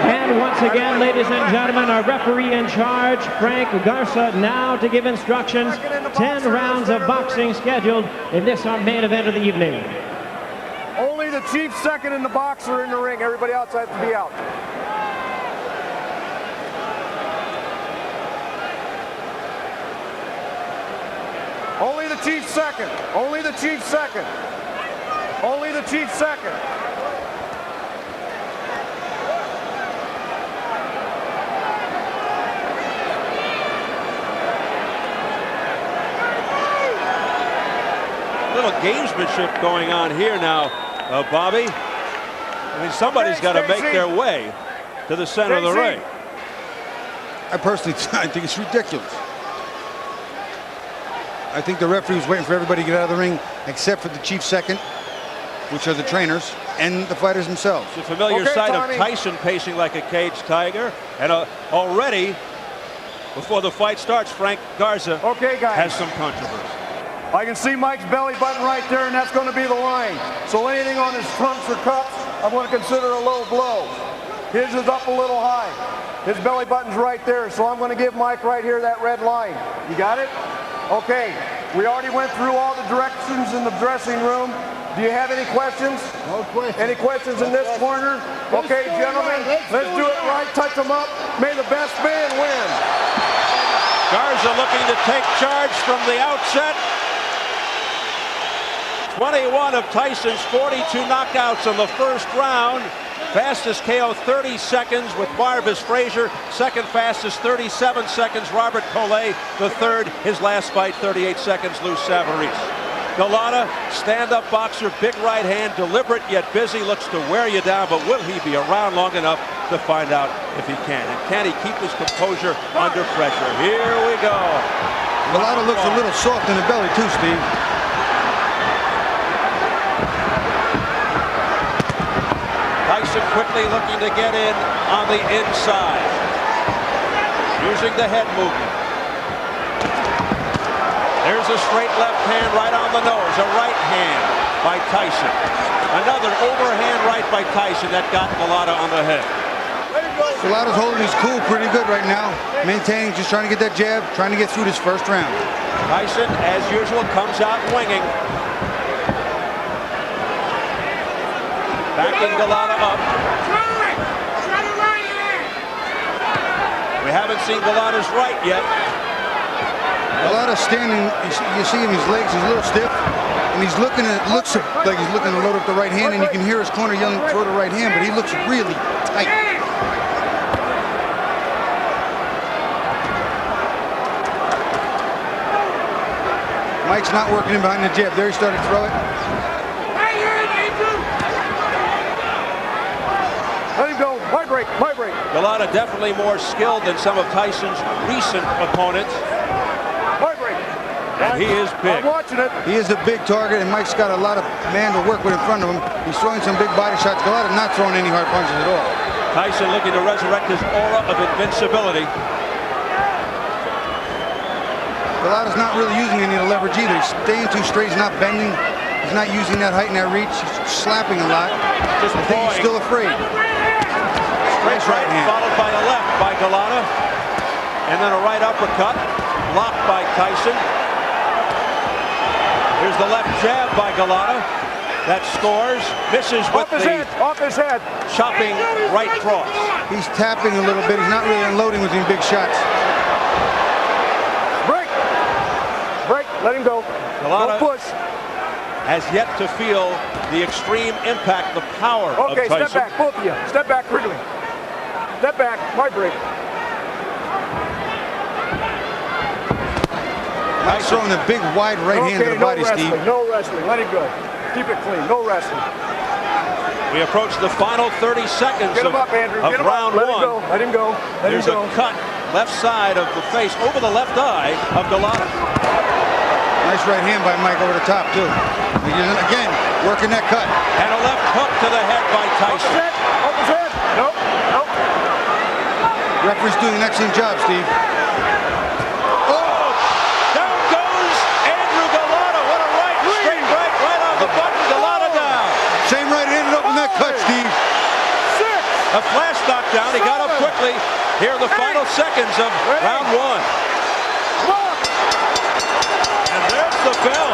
And once again, ladies and gentlemen, our referee in charge, Frank Garza, now to give instructions. 10 rounds of boxing scheduled in this our main event of the evening. Only the chief second and the boxer in the ring. Everybody else has to be out. Only the chief second. Only the chief second. Only the chief second. Little gamesmanship going on here now, Bobby. I mean, somebody's got to make their way to the center of the ring. I personally think it's ridiculous. I think the referee was waiting for everybody to get out of the ring except for the chief second, which are the trainers, and the fighters themselves. It's a familiar sight of Tyson pacing like a caged tiger. And already, before the fight starts, Frank Garza has some controversy. I can see Mike's belly button right there, and that's going to be the line. So anything on his trunks or cups, I'm going to consider a low blow. His is up a little high. His belly button's right there, so I'm going to give Mike right here that red line. You got it? Okay. We already went through all the directions in the dressing room. Do you have any questions? No question. Any questions in this corner? Okay, gentlemen, let's do it right. Touch them up. May the best man win. Garza looking to take charge from the outset. 21 of Tyson's 42 knockouts in the first round. Fastest KO 30 seconds with Marvis Frazier. Second fastest 37 seconds Robert Collet. The third, his last fight, 38 seconds, Lou Savarese. Galata, stand-up boxer, big right hand, deliberate yet busy, looks to wear you down, but will he be around long enough to find out if he can? And can he keep his composure under pressure? Here we go. Galata looks a little soft in the belly too, Steve. Tyson quickly looking to get in on the inside, using the head movement. There's a straight left hand right on the nose, a right hand by Tyson. Another overhand right by Tyson that got Galata on the head. Galata's holding his cool pretty good right now, maintaining, just trying to get that jab, trying to get through this first round. Tyson, as usual, comes out winging. Backing Galata up. We haven't seen Galata's right yet. Galata's standing, you see him, his legs, he's a little stiff, and he's looking at, looks like he's looking to load up the right hand, and you can hear his corner yelling, throw the right hand, but he looks really tight. Mike's not working in behind the jab. There he started to throw it. Let him go. My break. My break. Galata definitely more skilled than some of Tyson's recent opponents. My break. And he is big. I'm watching it. He is a big target, and Mike's got a lot of man to work with in front of him. He's throwing some big body shots. Galata not throwing any hard punches at all. Tyson looking to resurrect his aura of invincibility. Galata's not really using any of the leverage either. He's staying too straight. He's not bending. He's not using that height and that reach. He's slapping a lot. Just I think he's still afraid. Straight right hand. Followed by a left by Galata. And then a right uppercut. Blocked by Tyson. Here's the left jab by Galata. That scores. Misses with off his head. Chopping right cross. He's tapping a little bit. He's not really unloading with these big shots. Break. Break. Let him go. Galata no push. Has yet to feel the extreme impact, the power of Tyson. Okay, step back, both of you. Step back quickly. Step back. My break. Mike's throwing a big, wide right hand to the body, wrestling, Steve. No wrestling. Let him go. Keep it clean. No wrestling. We approach the final 30 seconds Get him up, Andrew. of Get him round up. Let one. him go. Let him go. Let There's him go. a cut left side of the face over the left eye of Galata. Nice right hand by Mike over the top, too. Again, working that cut. And a left hook to the head by Tyson. Up his head. Nope. Nope. Referee's doing an excellent job, Steve. Oh! Down goes Andrew Galata. What a right. Straight right on the button. Galata down. Same right hand and open that cut, Steve. A flash knockdown. He got up quickly. Here are the final seconds of round one. And there's the bell.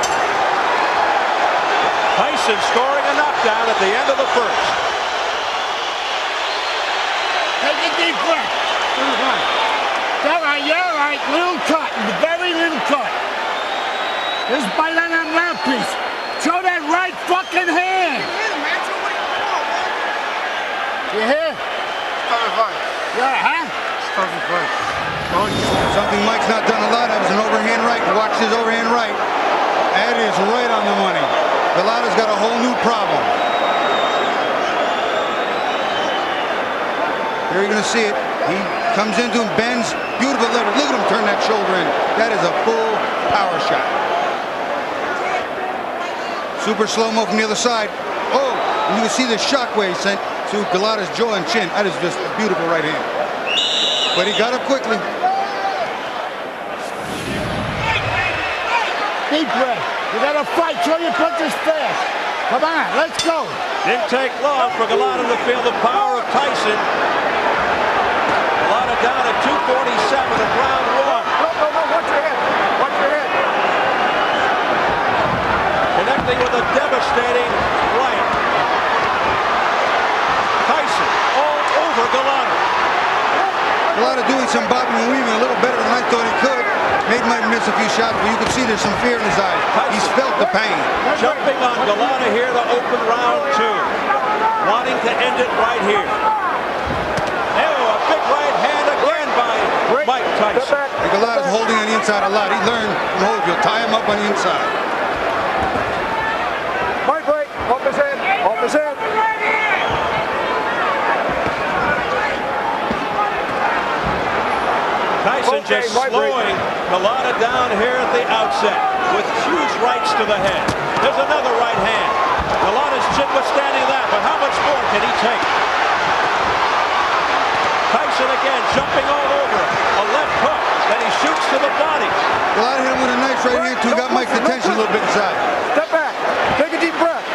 Tyson scoring a knockdown at the end of the first. Take a deep breath. All right, you're all right. Little cut, very little cut. Just bite on that mouthpiece. Show that right fucking hand. You hear? Yeah, huh? Something Mike's not done a lot of is an overhand right. Watch his overhand right. That is right on the money. Galata's got a whole new problem. Here you're going to see it. He comes into him, bends, beautiful leverage. Look at him turn that shoulder in. That is a full power shot. Super slow-mo from the other side. Oh, and you can see the shockwave sent to Galata's jaw and chin. That is just a beautiful right hand. But he got up quickly. Deep breath. You gotta fight. Throw your punches fast. Come on, let's go. Didn't take long for Galata to feel the power of Tyson. Galata down at 247 of round one. No, watch your head. Watch your head. Connected landing with a devastating right. Tyson all over Galata. Galata doing some bobbing and weaving a little better than I thought he could. Made might miss a few shots, but you can see there's some fear in his eyes. He's felt the pain. Jumping on Galata here to open round 2. Wanting to end it right here. Oh, a big right hand again by Mike Tyson. And Galata's holding on the inside a lot. He learned from Holyfield. Tie him up on the inside. Right break. Off his head. Off his head. Tyson just slowing Galata down here at the outset with huge rights to the head. There's another right hand. Galata's chin withstanding that, but how much more can he take? Tyson again jumping all over him. A left hook, then he shoots to the body. Galata hit him with a nice right hand too. Got Mike's attention a little bit inside. Step back. Take a deep breath.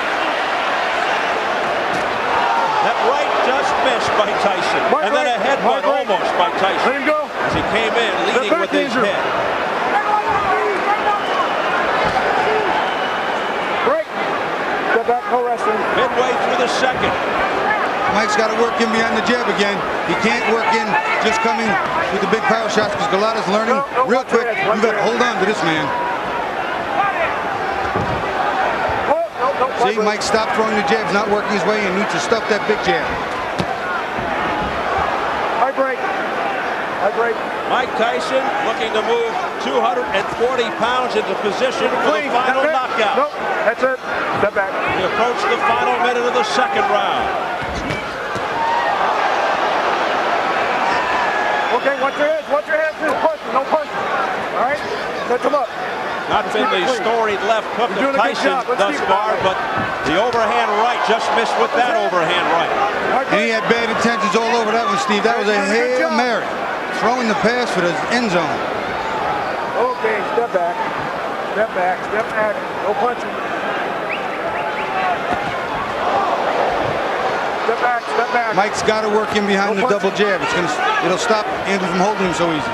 That right just missed by Tyson. And then a headbutt almost by Tyson. Let him go. As he came in leading with his head. Break. Step back, no wrestling. Midway through the second. Mike's got to work in behind the jab again. He can't work in just coming with the big power shots because Galata's learning real quick. You got to hold on to this man. See, Mike stopped throwing the jabs, not working his way, and needs to stuff that big jab. High break. High break. Mike Tyson looking to move 240 pounds into position for the final knockout. Nope, that's it. Step back. We approach the final minute of the second round. Okay, watch your head. Watch your head. No punching. No punching. All right? Set him up. Not been the storied left hook of Tyson thus far, but the overhand right just missed with that overhand right. And he had bad intentions all over that one, Steve. That was a Hail Mary. Throwing the pass for the end zone. Okay, step back. Step back. Step back. No punching. Step back. Step back. Mike's got to work in behind the double jab. It'll stop Andrew from holding him so easy.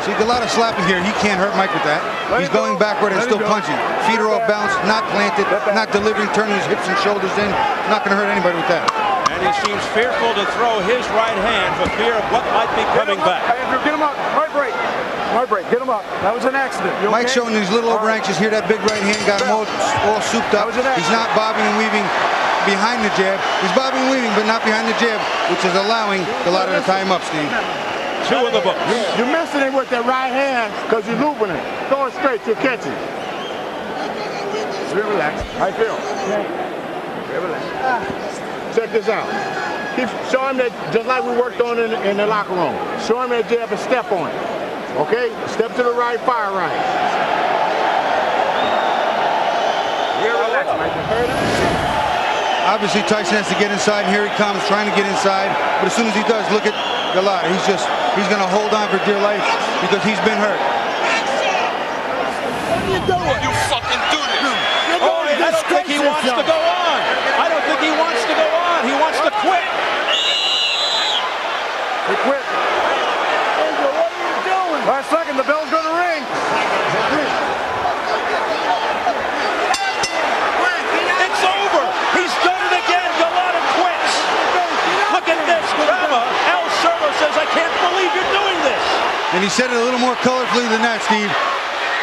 See, Galata slapping here. He can't hurt Mike with that. He's going backward and still punching. Feet are off balance, not planted, not delivering, turning his hips and shoulders in. Not going to hurt anybody with that. And he seems fearful to throw his right hand for fear of what might be coming back. Andrew, get him up. Right break. Right break. Get him up. That was an accident. Mike's showing he's a little over anxious here. That big right hand got him all souped up. He's not bobbing and weaving behind the jab. He's bobbing and weaving, but not behind the jab, which is allowing Galata to tie him up, Steve. 2 in the books. You're missing it with that right hand because you're looping it. Throw it straight, you'll catch it. Real relaxed. How you feel? Real relaxed. Check this out. Keep show him that just like we worked on in the locker room. Show him that jab and step on it. Okay? Step to the right, fire right. Real relaxed, Mike. Obviously, Tyson has to get inside. Here he comes, trying to get inside. But as soon as he does, look at Galata. He's going to hold on for dear life because he's been hurt. What are you doing? You fucking do this. Oh, I don't think he wants to go on. I don't think he wants to go on. He wants to quit. He quit. Andrew, what are you doing? Last second, the bell's going to ring. It's over. He's done it again. Galata quits. Look at this drama. Al Servo says, I can't believe you're doing this. And he said it a little more colorfully than that, Steve.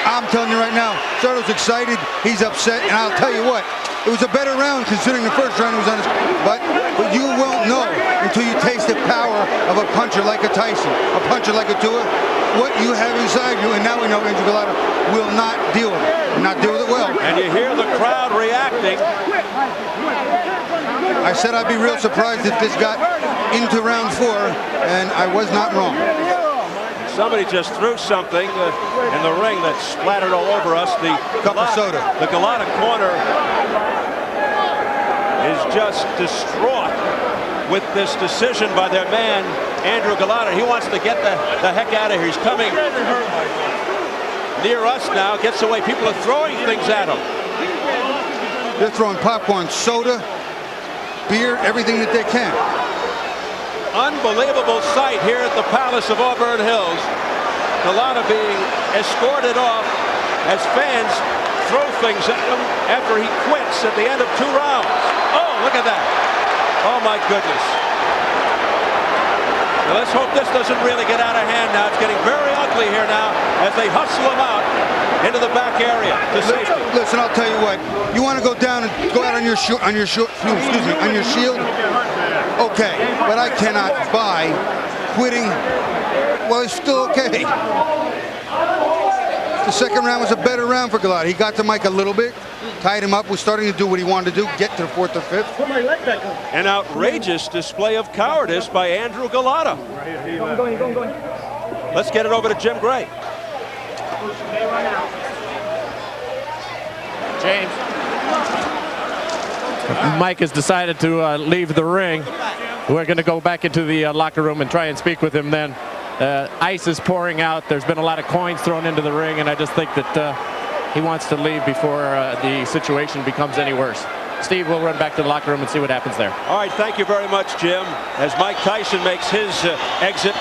I'm telling you right now, Servo's excited. He's upset. And I'll tell you what, it was a better round considering the first round was on his butt. But you won't know until you taste the power of a puncher like a Tyson, a puncher like a Tua, what you have inside you. And now we know Andrew Galata will not deal with it. Not deal with it well. And you hear the crowd reacting. I said I'd be real surprised if this got into round 4, and I was not wrong. Somebody just threw something in the ring that splattered all over us. The cup of soda. The Galata corner is just distraught with this decision by their man, Andrew Galata. He wants to get the heck out of here. He's coming near us now, gets away. People are throwing things at him. They're throwing popcorn, soda, beer, everything that they can. Unbelievable sight here at the Palace of Auburn Hills. Galata being escorted off as fans throw things at him after he quits at the end of 2 rounds. Oh, look at that. Oh, my goodness. Now, let's hope this doesn't really get out of hand now. It's getting very ugly here now as they hustle him out into the back area to safety. Listen, I'll tell you what. You want to go down and go out on your shield? Okay, but I cannot buy quitting. Well, it's still okay. The second round was a better round for Galata. He got to Mike a little bit, tied him up, was starting to do what he wanted to do, get to the 4th or 5th. Put my leg back up. An outrageous display of cowardice by Andrew Galata. Going. Let's get it over to Jim Gray. James. Mike has decided to leave the ring. We're going to go back into the locker room and try and speak with him then. Ice is pouring out. There's been a lot of coins thrown into the ring, and I just think that he wants to leave before the situation becomes any worse. Steve, we'll run back to the locker room and see what happens there. All right, thank you very much, Jim. As Mike Tyson makes his exit,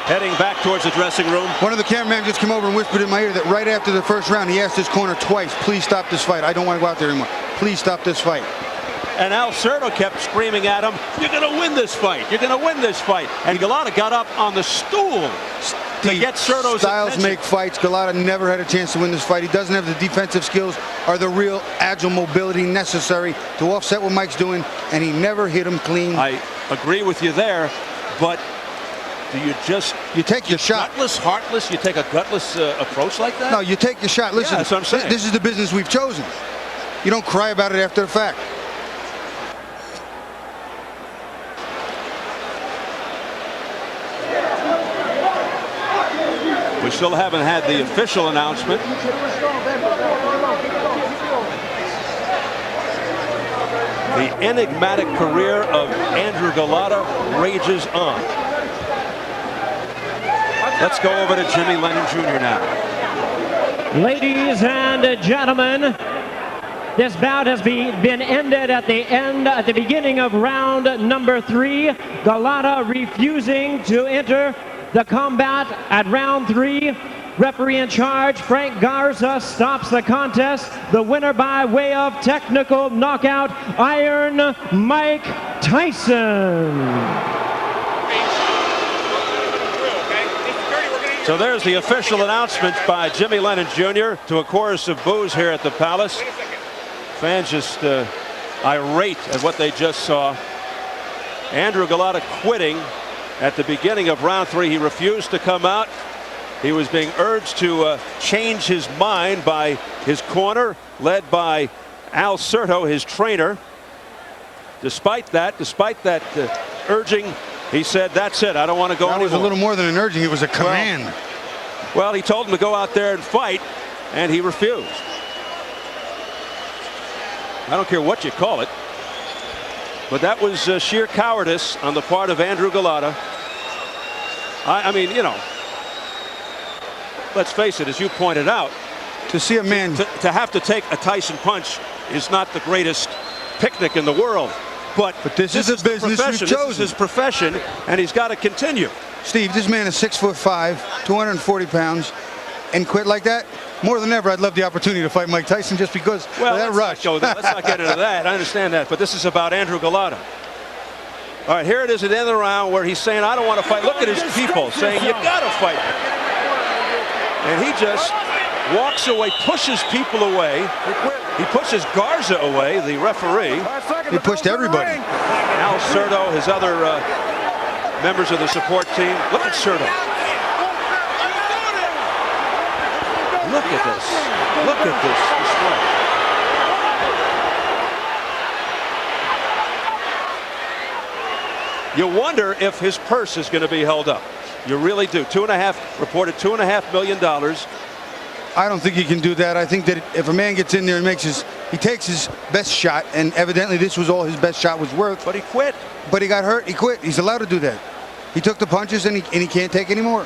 heading back towards the dressing room. One of the cameramen just came over and whispered in my ear that right after the first round, he asked his corner twice, please stop this fight. I don't want to go out there anymore. Please stop this fight. And Al Certo kept screaming at him, you're going to win this fight. You're going to win this fight. And Galata got up on the stool to get Certo's styles attention. make fights. Galata never had a chance to win this fight. He doesn't have the defensive skills or the real agile mobility necessary to offset what Mike's doing, and he never hit him clean. I agree with you there, but do you take your shot? Gutless, heartless, you take a gutless approach like that? No, you take your shot. Listen, yeah, that's what I'm saying. This is the business we've chosen. You don't cry about it after the fact. We still haven't had the official announcement. The enigmatic career of Andrew Galata rages on. Let's go over to Jimmy Lennon Jr. now. Ladies and gentlemen, this bout has been ended at the beginning of round number 3. Galata refusing to enter the combat at round 3. Referee in charge, Frank Garza, stops the contest. The winner by way of technical knockout, Iron Mike Tyson. So there's the official announcement by Jimmy Lennon Jr. to a chorus of boos here at the Palace. Fans just irate at what they just saw. Andrew Galata quitting at the beginning of round 3. He refused to come out. He was being urged to change his mind by his corner, led by Al Certo, his trainer. Despite that urging, he said, that's it, I don't want to go anymore. That was a little more than an urging, it was a command. Well, he told him to go out there and fight, and he refused. I don't care what you call it, but that was sheer cowardice on the part of Andrew Galata. I mean, you know, let's face it, as you pointed out, to see a man to have to take a Tyson punch is not the greatest picnic in the world. But this is the business we've chosen. This is his profession, and he's got to continue. Steve, this man is 6'5", 240 pounds, and quit like that. More than ever, I'd love the opportunity to fight Mike Tyson just because of that rush. Let's not get into that. I understand that, but this is about Andrew Galata. All right, here it is at the end of the round where he's saying, I don't want to fight. Look at his people saying, you got to fight. And he just walks away, pushes people away. He pushes Garza away, the referee. He pushed everybody. Al Certo, his other members of the support team. Look at Certo. Look at this. Look at this display. You wonder if his purse is going to be held up. You really do. Reported $2.5 million. I don't think he can do that. I think that if a man gets in there and he takes his best shot, and evidently this was all his best shot was worth. But he quit. But he got hurt. He quit. He's allowed to do that. He took the punches and he can't take any more.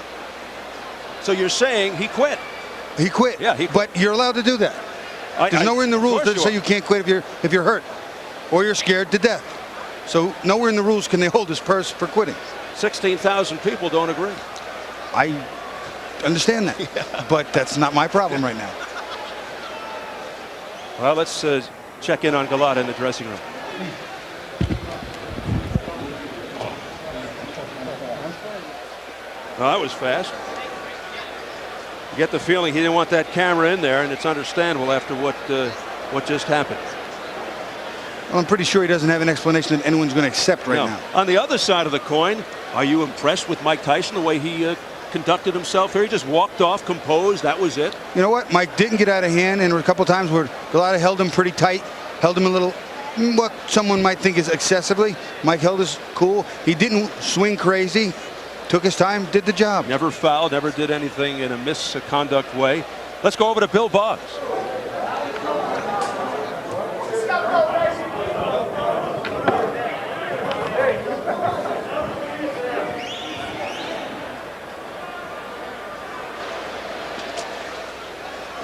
So you're saying he quit? He quit. Yeah, he quit. But you're allowed to do that. There's nowhere in the rules that say you can't quit if you're hurt or you're scared to death. So nowhere in the rules can they hold his purse for quitting. 16,000 people don't agree. understand that. But that's not my problem right now. Well, let's check in on Galata in the dressing room. Well, that was fast. You get the feeling he didn't want that camera in there, and it's understandable after what just happened. Well, I'm pretty sure he doesn't have an explanation that anyone's going to accept right now. On the other side of the coin, are you impressed with Mike Tyson, the way he conducted himself here? He just walked off, composed, that was it. You know what? Mike didn't get out of hand, and there were a couple times where Galata held him pretty tight, held him a little, what someone might think is excessively. Mike held his cool. He didn't swing crazy, took his time, did the job. Never fouled, never did anything in a misconduct way. Let's go over to Bill Boggs.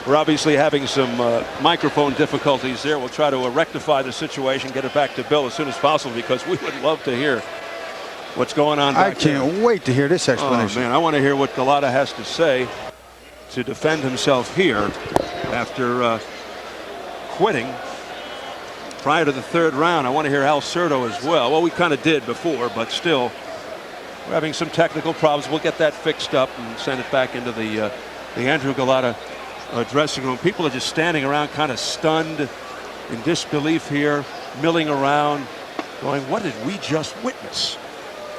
We're obviously having some microphone difficulties there. We'll try to rectify the situation, get it back to Bill as soon as possible, because we would love to hear what's going on back there. I can't wait to hear this explanation. Oh, man, I want to hear what Galata has to say to defend himself here after quitting prior to the third round. I want to hear Al Certo as well. Well, we kind of did before, but still, we're having some technical problems. We'll get that fixed up and send it back into the Andrew Galata dressing room. People are just standing around kind of stunned in disbelief here, milling around, going, what did we just witness?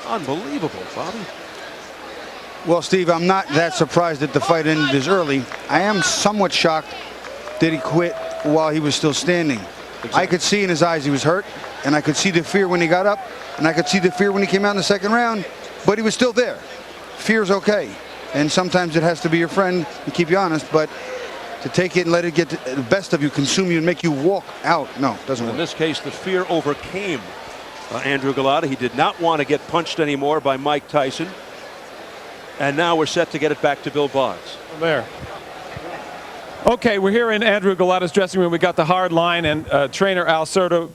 Unbelievable, Bobby. Well, Steve, I'm not that surprised that the fight ended this early. I am somewhat shocked that he quit while he was still standing. Exactly. I could see in his eyes he was hurt, and I could see the fear when he got up, and I could see the fear when he came out in the second round, but he was still there. Fear's okay, and sometimes it has to be your friend and keep you honest, but to take it and let it get the best of you, consume you, and make you walk out, no, it doesn't work. In this case, the fear overcame Andrew Galata. He did not want to get punched anymore by Mike Tyson. And now we're set to get it back to Bill Boggs. There. Okay, we're here in Andrew Galata's dressing room. We got the hard line and trainer Al Certo,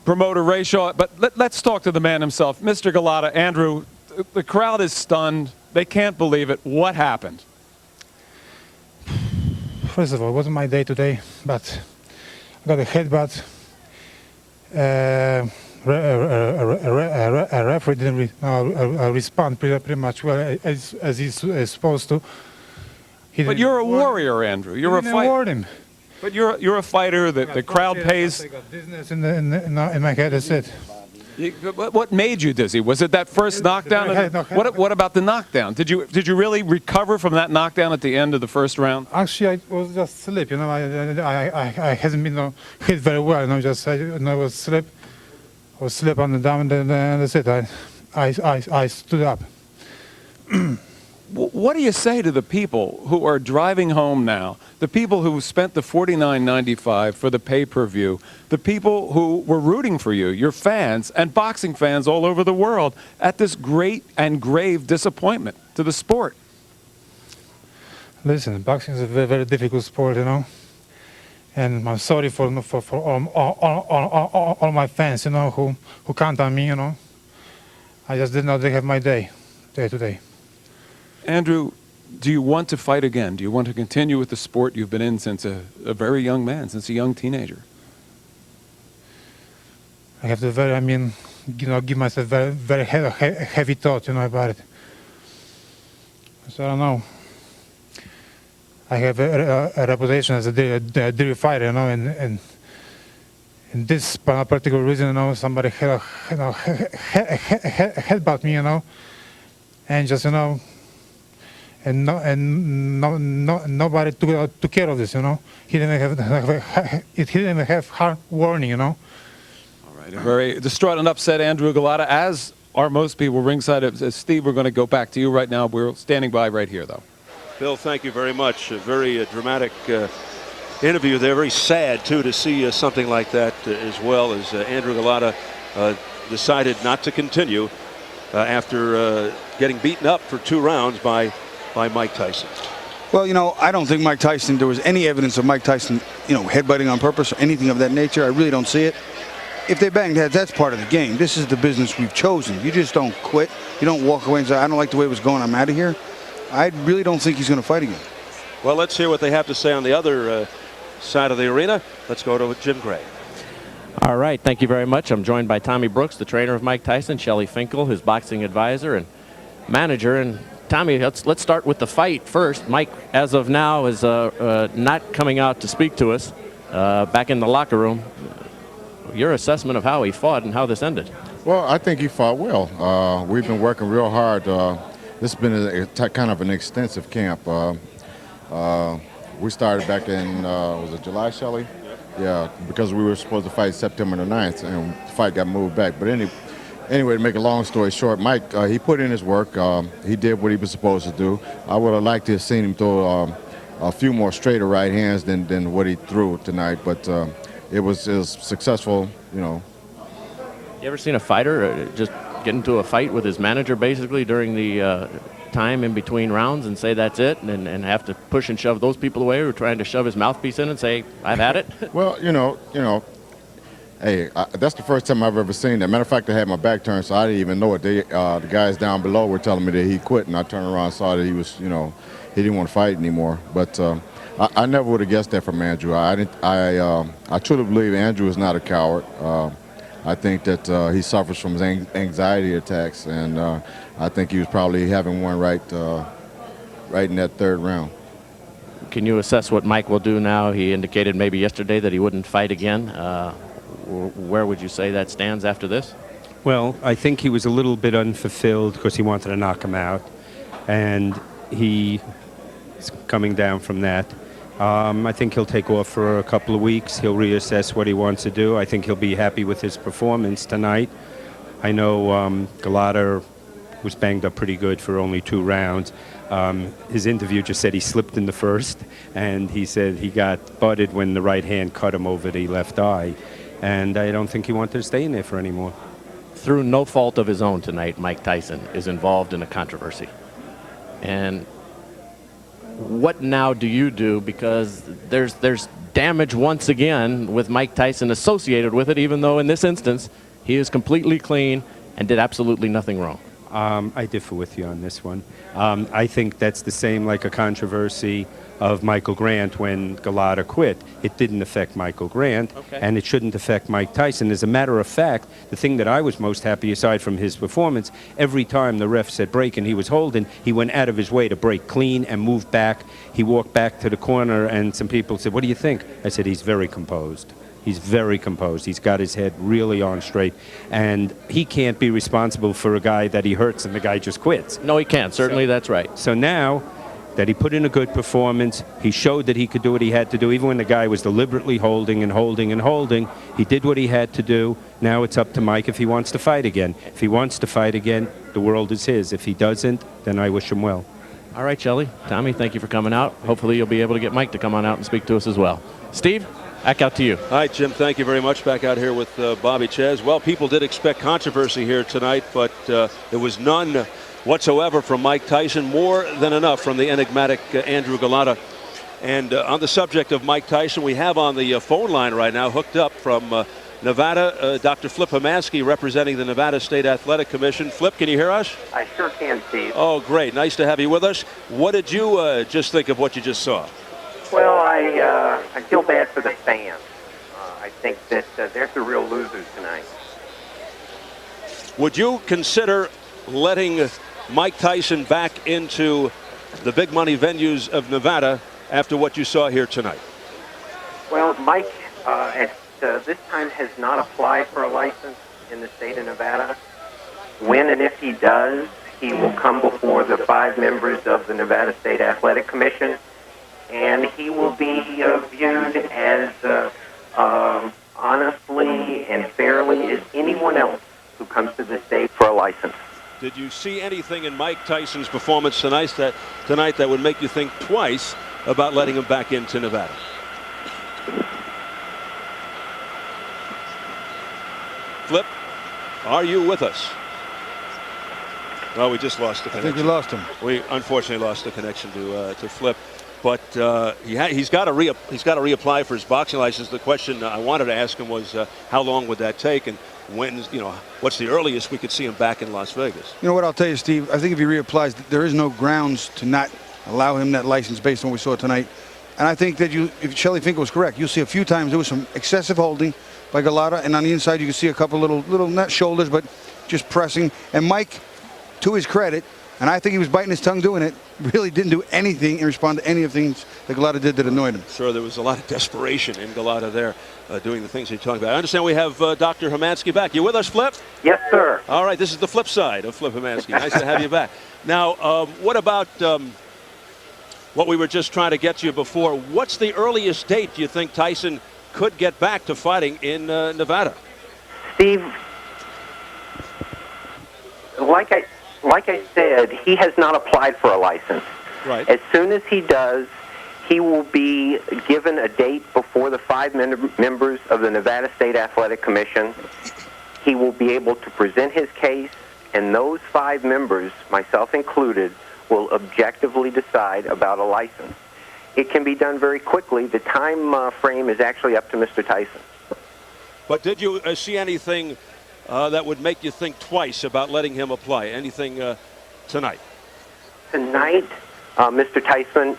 promoter Ray Shaw. But let's talk to the man himself. Mr. Galata, Andrew, the crowd is stunned. They can't believe it. What happened? First of all, it wasn't my day today, but I got a headbutt. A referee didn't respond pretty much well as he's supposed to. But you're a warrior, Andrew. You're a fighter. But you're a fighter that the crowd pays. I got dizziness in my head. That's it. What made you dizzy? Was it that first knockdown? What about the knockdown? Did you really recover from that knockdown at the end of the first round? Actually, I was just sleep. You know, I hasn't been hit very well. You know, just I was sleep. I was sleep on the down, and then that's it. I stood up. What do you say to the people who are driving home now, the people who spent the $49.95 for the pay-per-view, the people who were rooting for you, your fans and boxing fans all over the world, at this great and grave disappointment to the sport? Listen, boxing is a very, very difficult sport, you know. And I'm sorry for all my fans, you know, who count on me, you know. I just did not have my day today. Andrew, do you want to fight again? Do you want to continue with the sport you've been in since a very young man, since a young teenager? I have to give myself very, very heavy thought, you know, about it. So I don't know. I have a reputation as a dirty fighter, you know, and this particular reason, you know, somebody headbutt me, you know, and just, you know, and nobody took care of this, you know. He didn't have hard warning, you know. All right, a very distraught and upset Andrew Galata, as are most people ringside. Steve, we're going to go back to you right now. We're standing by right here, though. Bill, thank you very much. A very dramatic interview there. Very sad, too, to see something like that as well, as Andrew Galata decided not to continue after getting beaten up for 2 rounds by Mike Tyson. Well, you know, I don't think Mike Tyson, there was any evidence of Mike Tyson, you know, headbutting on purpose or anything of that nature. I really don't see it. If they banged heads, that's part of the game. This is the business we've chosen. You just don't quit. You don't walk away and say, I don't like the way it was going, I'm out of here. I really don't think he's going to fight again. Well, let's hear what they have to say on the other side of the arena. Let's go to Jim Gray. All right, thank you very much. I'm joined by Tommy Brooks, the trainer of Mike Tyson, Shelley Finkel, his boxing advisor and manager. And Tommy, let's start with the fight first. Mike, as of now, is not coming out to speak to us back in the locker room. Your assessment of how he fought and how this ended? Well, I think he fought well. We've been working real hard. This has been kind of an extensive camp. We started back in, was it July, Shelley? Yeah, because we were supposed to fight September the 9th, and the fight got moved back. But anyway, to make a long story short, Mike, he put in his work. He did what he was supposed to do. I would have liked to have seen him throw a few more straighter right hands than what he threw tonight, but it was successful, you know. You ever seen a fighter just get into a fight with his manager basically during the time in between rounds and say that's it, and have to push and shove those people away who are trying to shove his mouthpiece in and say, I've had it? Well, you know, hey, that's the first time I've ever seen that. Matter of fact, I had my back turned, so I didn't even know it. The guys down below were telling me that he quit, and I turned around and saw that he was, you know, he didn't want to fight anymore. But I never would have guessed that from Andrew. I truly believe Andrew is not a coward. I think that he suffers from his anxiety attacks, and I think he was probably having one right in that third round. Can you assess what Mike will do now? He indicated maybe yesterday that he wouldn't fight again. Where would you say that stands after this? Well, I think he was a little bit unfulfilled because he wanted to knock him out, and he is coming down from that. I think he'll take off for a couple of weeks. He'll reassess what he wants to do. I think he'll be happy with his performance tonight. I know Galata was banged up pretty good for only 2 rounds. His interview just said he slipped in the first, and he said he got butted when the right hand cut him over the left eye. And I don't think he wanted to stay in there for any more. Through no fault of his own tonight, Mike Tyson is involved in a controversy. And what now do you do? Because there's damage once again with Mike Tyson associated with it, even though in this instance he is completely clean and did absolutely nothing wrong. I differ with you on this one. I think that's the same like a controversy of Michael Grant when Galata quit. It didn't affect Michael Grant, and it shouldn't affect Mike Tyson. As a matter of fact, the thing that I was most happy, aside from his performance, every time the ref said break and he was holding, he went out of his way to break clean and move back. He walked back to the corner, and some people said, what do you think? I said, he's very composed. He's very composed. He's got his head really on straight. And he can't be responsible for a guy that he hurts and the guy just quits. No, he can't. Certainly, that's right. So now that he put in a good performance, he showed that he could do what he had to do. Even when the guy was deliberately holding and holding and holding, he did what he had to do. Now it's up to Mike if he wants to fight again. If he wants to fight again, the world is his. If he doesn't, then I wish him well. All right, Shelley. Tommy, thank you for coming out. Hopefully you'll be able to get Mike to come on out and speak to us as well. Steve, back out to you. All right, Jim, thank you very much. Back out here with Bobby Chez. Well, people did expect controversy here tonight, but there was none whatsoever from Mike Tyson. More than enough from the enigmatic Andrew Galata. And on the subject of Mike Tyson, we have on the phone line right now, hooked up from Nevada, Dr. Flip Hamansky, representing the Nevada State Athletic Commission. Flip, can you hear us? I sure can, Steve. Oh, great. Nice to have you with us. What did you just think of what you just saw? Well, I feel bad for the fans. I think that they're the real losers tonight. Would you consider letting Mike Tyson back into the big money venues of Nevada after what you saw here tonight? Well, Mike at this time has not applied for a license in the state of Nevada. When and if he does, he will come before the 5 members of the Nevada State Athletic Commission, and he will be viewed as honestly and fairly as anyone else who comes to the state for a license. Did you see anything in Mike Tyson's performance tonight that would make you think twice about letting him back into Nevada? Flip, are you with us? Well, we just lost the connection. I think we lost him. We unfortunately lost the connection to Flip. But he's got to reapply for his boxing license. The question I wanted to ask him was how long would that take, and when, what's the earliest we could see him back in Las Vegas? You know what I'll tell you, Steve? I think if he reapplies, there is no grounds to not allow him that license based on what we saw tonight. And I think that if Shelly Finkel was correct, you'll see a few times there was some excessive holding by Galata, and on the inside you can see a couple little not shoulders, but just pressing. And Mike, to his credit, and I think he was biting his tongue doing it, really didn't do anything in response to any of the things that Galata did that annoyed him. Sure, there was a lot of desperation in Galata there, doing the things he's talking about. I understand we have Dr. Hermansky back. You with us, Flip? Yes, sir. All right, this is the flip side of Flip Hermansky. Nice to have you back. Now, what about what we were just trying to get to you before? What's the earliest date you think Tyson could get back to fighting in Nevada? Steve, like I said, he has not applied for a license. Right. As soon as he does, he will be given a date before the 5 members of the Nevada State Athletic Commission. He will be able to present his case, and those 5 members, myself included, will objectively decide about a license. It can be done very quickly. The time frame is actually up to Mr. Tyson. But did you see anything that would make you think twice about letting him apply? Anything tonight? Tonight, Mr. Tyson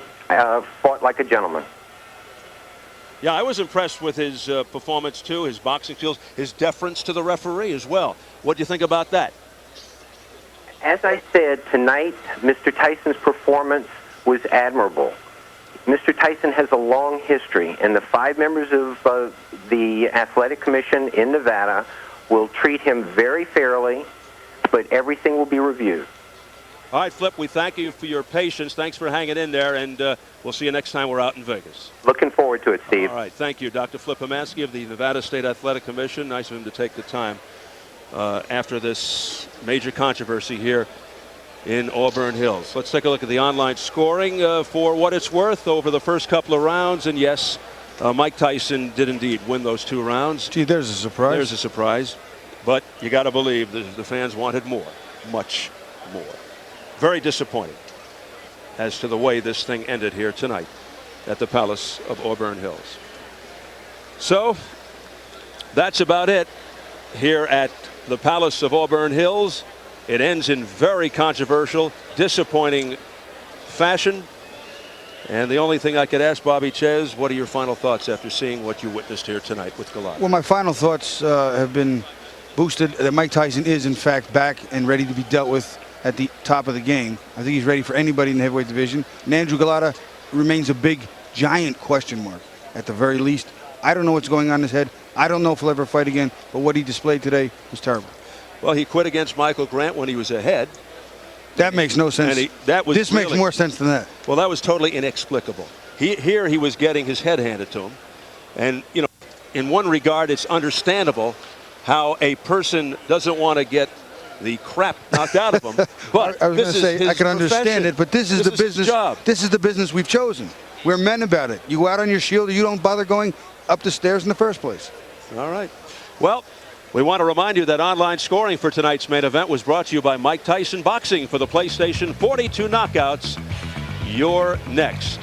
fought like a gentleman. Yeah, I was impressed with his performance, too, his boxing skills, his deference to the referee as well. What do you think about that? As I said, tonight, Mr. Tyson's performance was admirable. Mr. Tyson has a long history, and the 5 members of the Athletic Commission in Nevada will treat him very fairly, but everything will be reviewed. All right, Flip, we thank you for your patience. Thanks for hanging in there, and we'll see you next time we're out in Vegas. Looking forward to it, Steve. All right, thank you. Dr. Flip Hermansky of the Nevada State Athletic Commission. Nice of him to take the time after this major controversy here in Auburn Hills. Let's take a look at the online scoring for what it's worth over the first couple of rounds. And yes, Mike Tyson did indeed win those 2 rounds. Gee, there's a surprise. There's a surprise. But you got to believe the fans wanted more, much more. Very disappointed as to the way this thing ended here tonight at the Palace of Auburn Hills. So that's about it here at the Palace of Auburn Hills. It ends in very controversial, disappointing fashion. And the only thing I could ask Bobby Ches, what are your final thoughts after seeing what you witnessed here tonight with Galata? Well, my final thoughts have been boosted that Mike Tyson is, in fact, back and ready to be dealt with at the top of the game. I think he's ready for anybody in the heavyweight division. And Andrew Galata remains a big, giant question mark at the very least. I don't know what's going on in his head. I don't know if he'll ever fight again, but what he displayed today was terrible. Well, he quit against Michael Grant when he was ahead. That makes no sense. And this makes more sense than that. Well, that was totally inexplicable. Here he was getting his head handed to him. And, you know, in one regard, it's understandable how a person doesn't want to get the crap knocked out of him. But I was going to say, I can understand it, but this is the business. Job. This is the business we've chosen. We're men about it. You go out on your shield, or you don't bother going up the stairs in the first place. All right. Well, we want to remind you that online scoring for tonight's main event was brought to you by Mike Tyson Boxing for the PlayStation 42 Knockouts. You're next.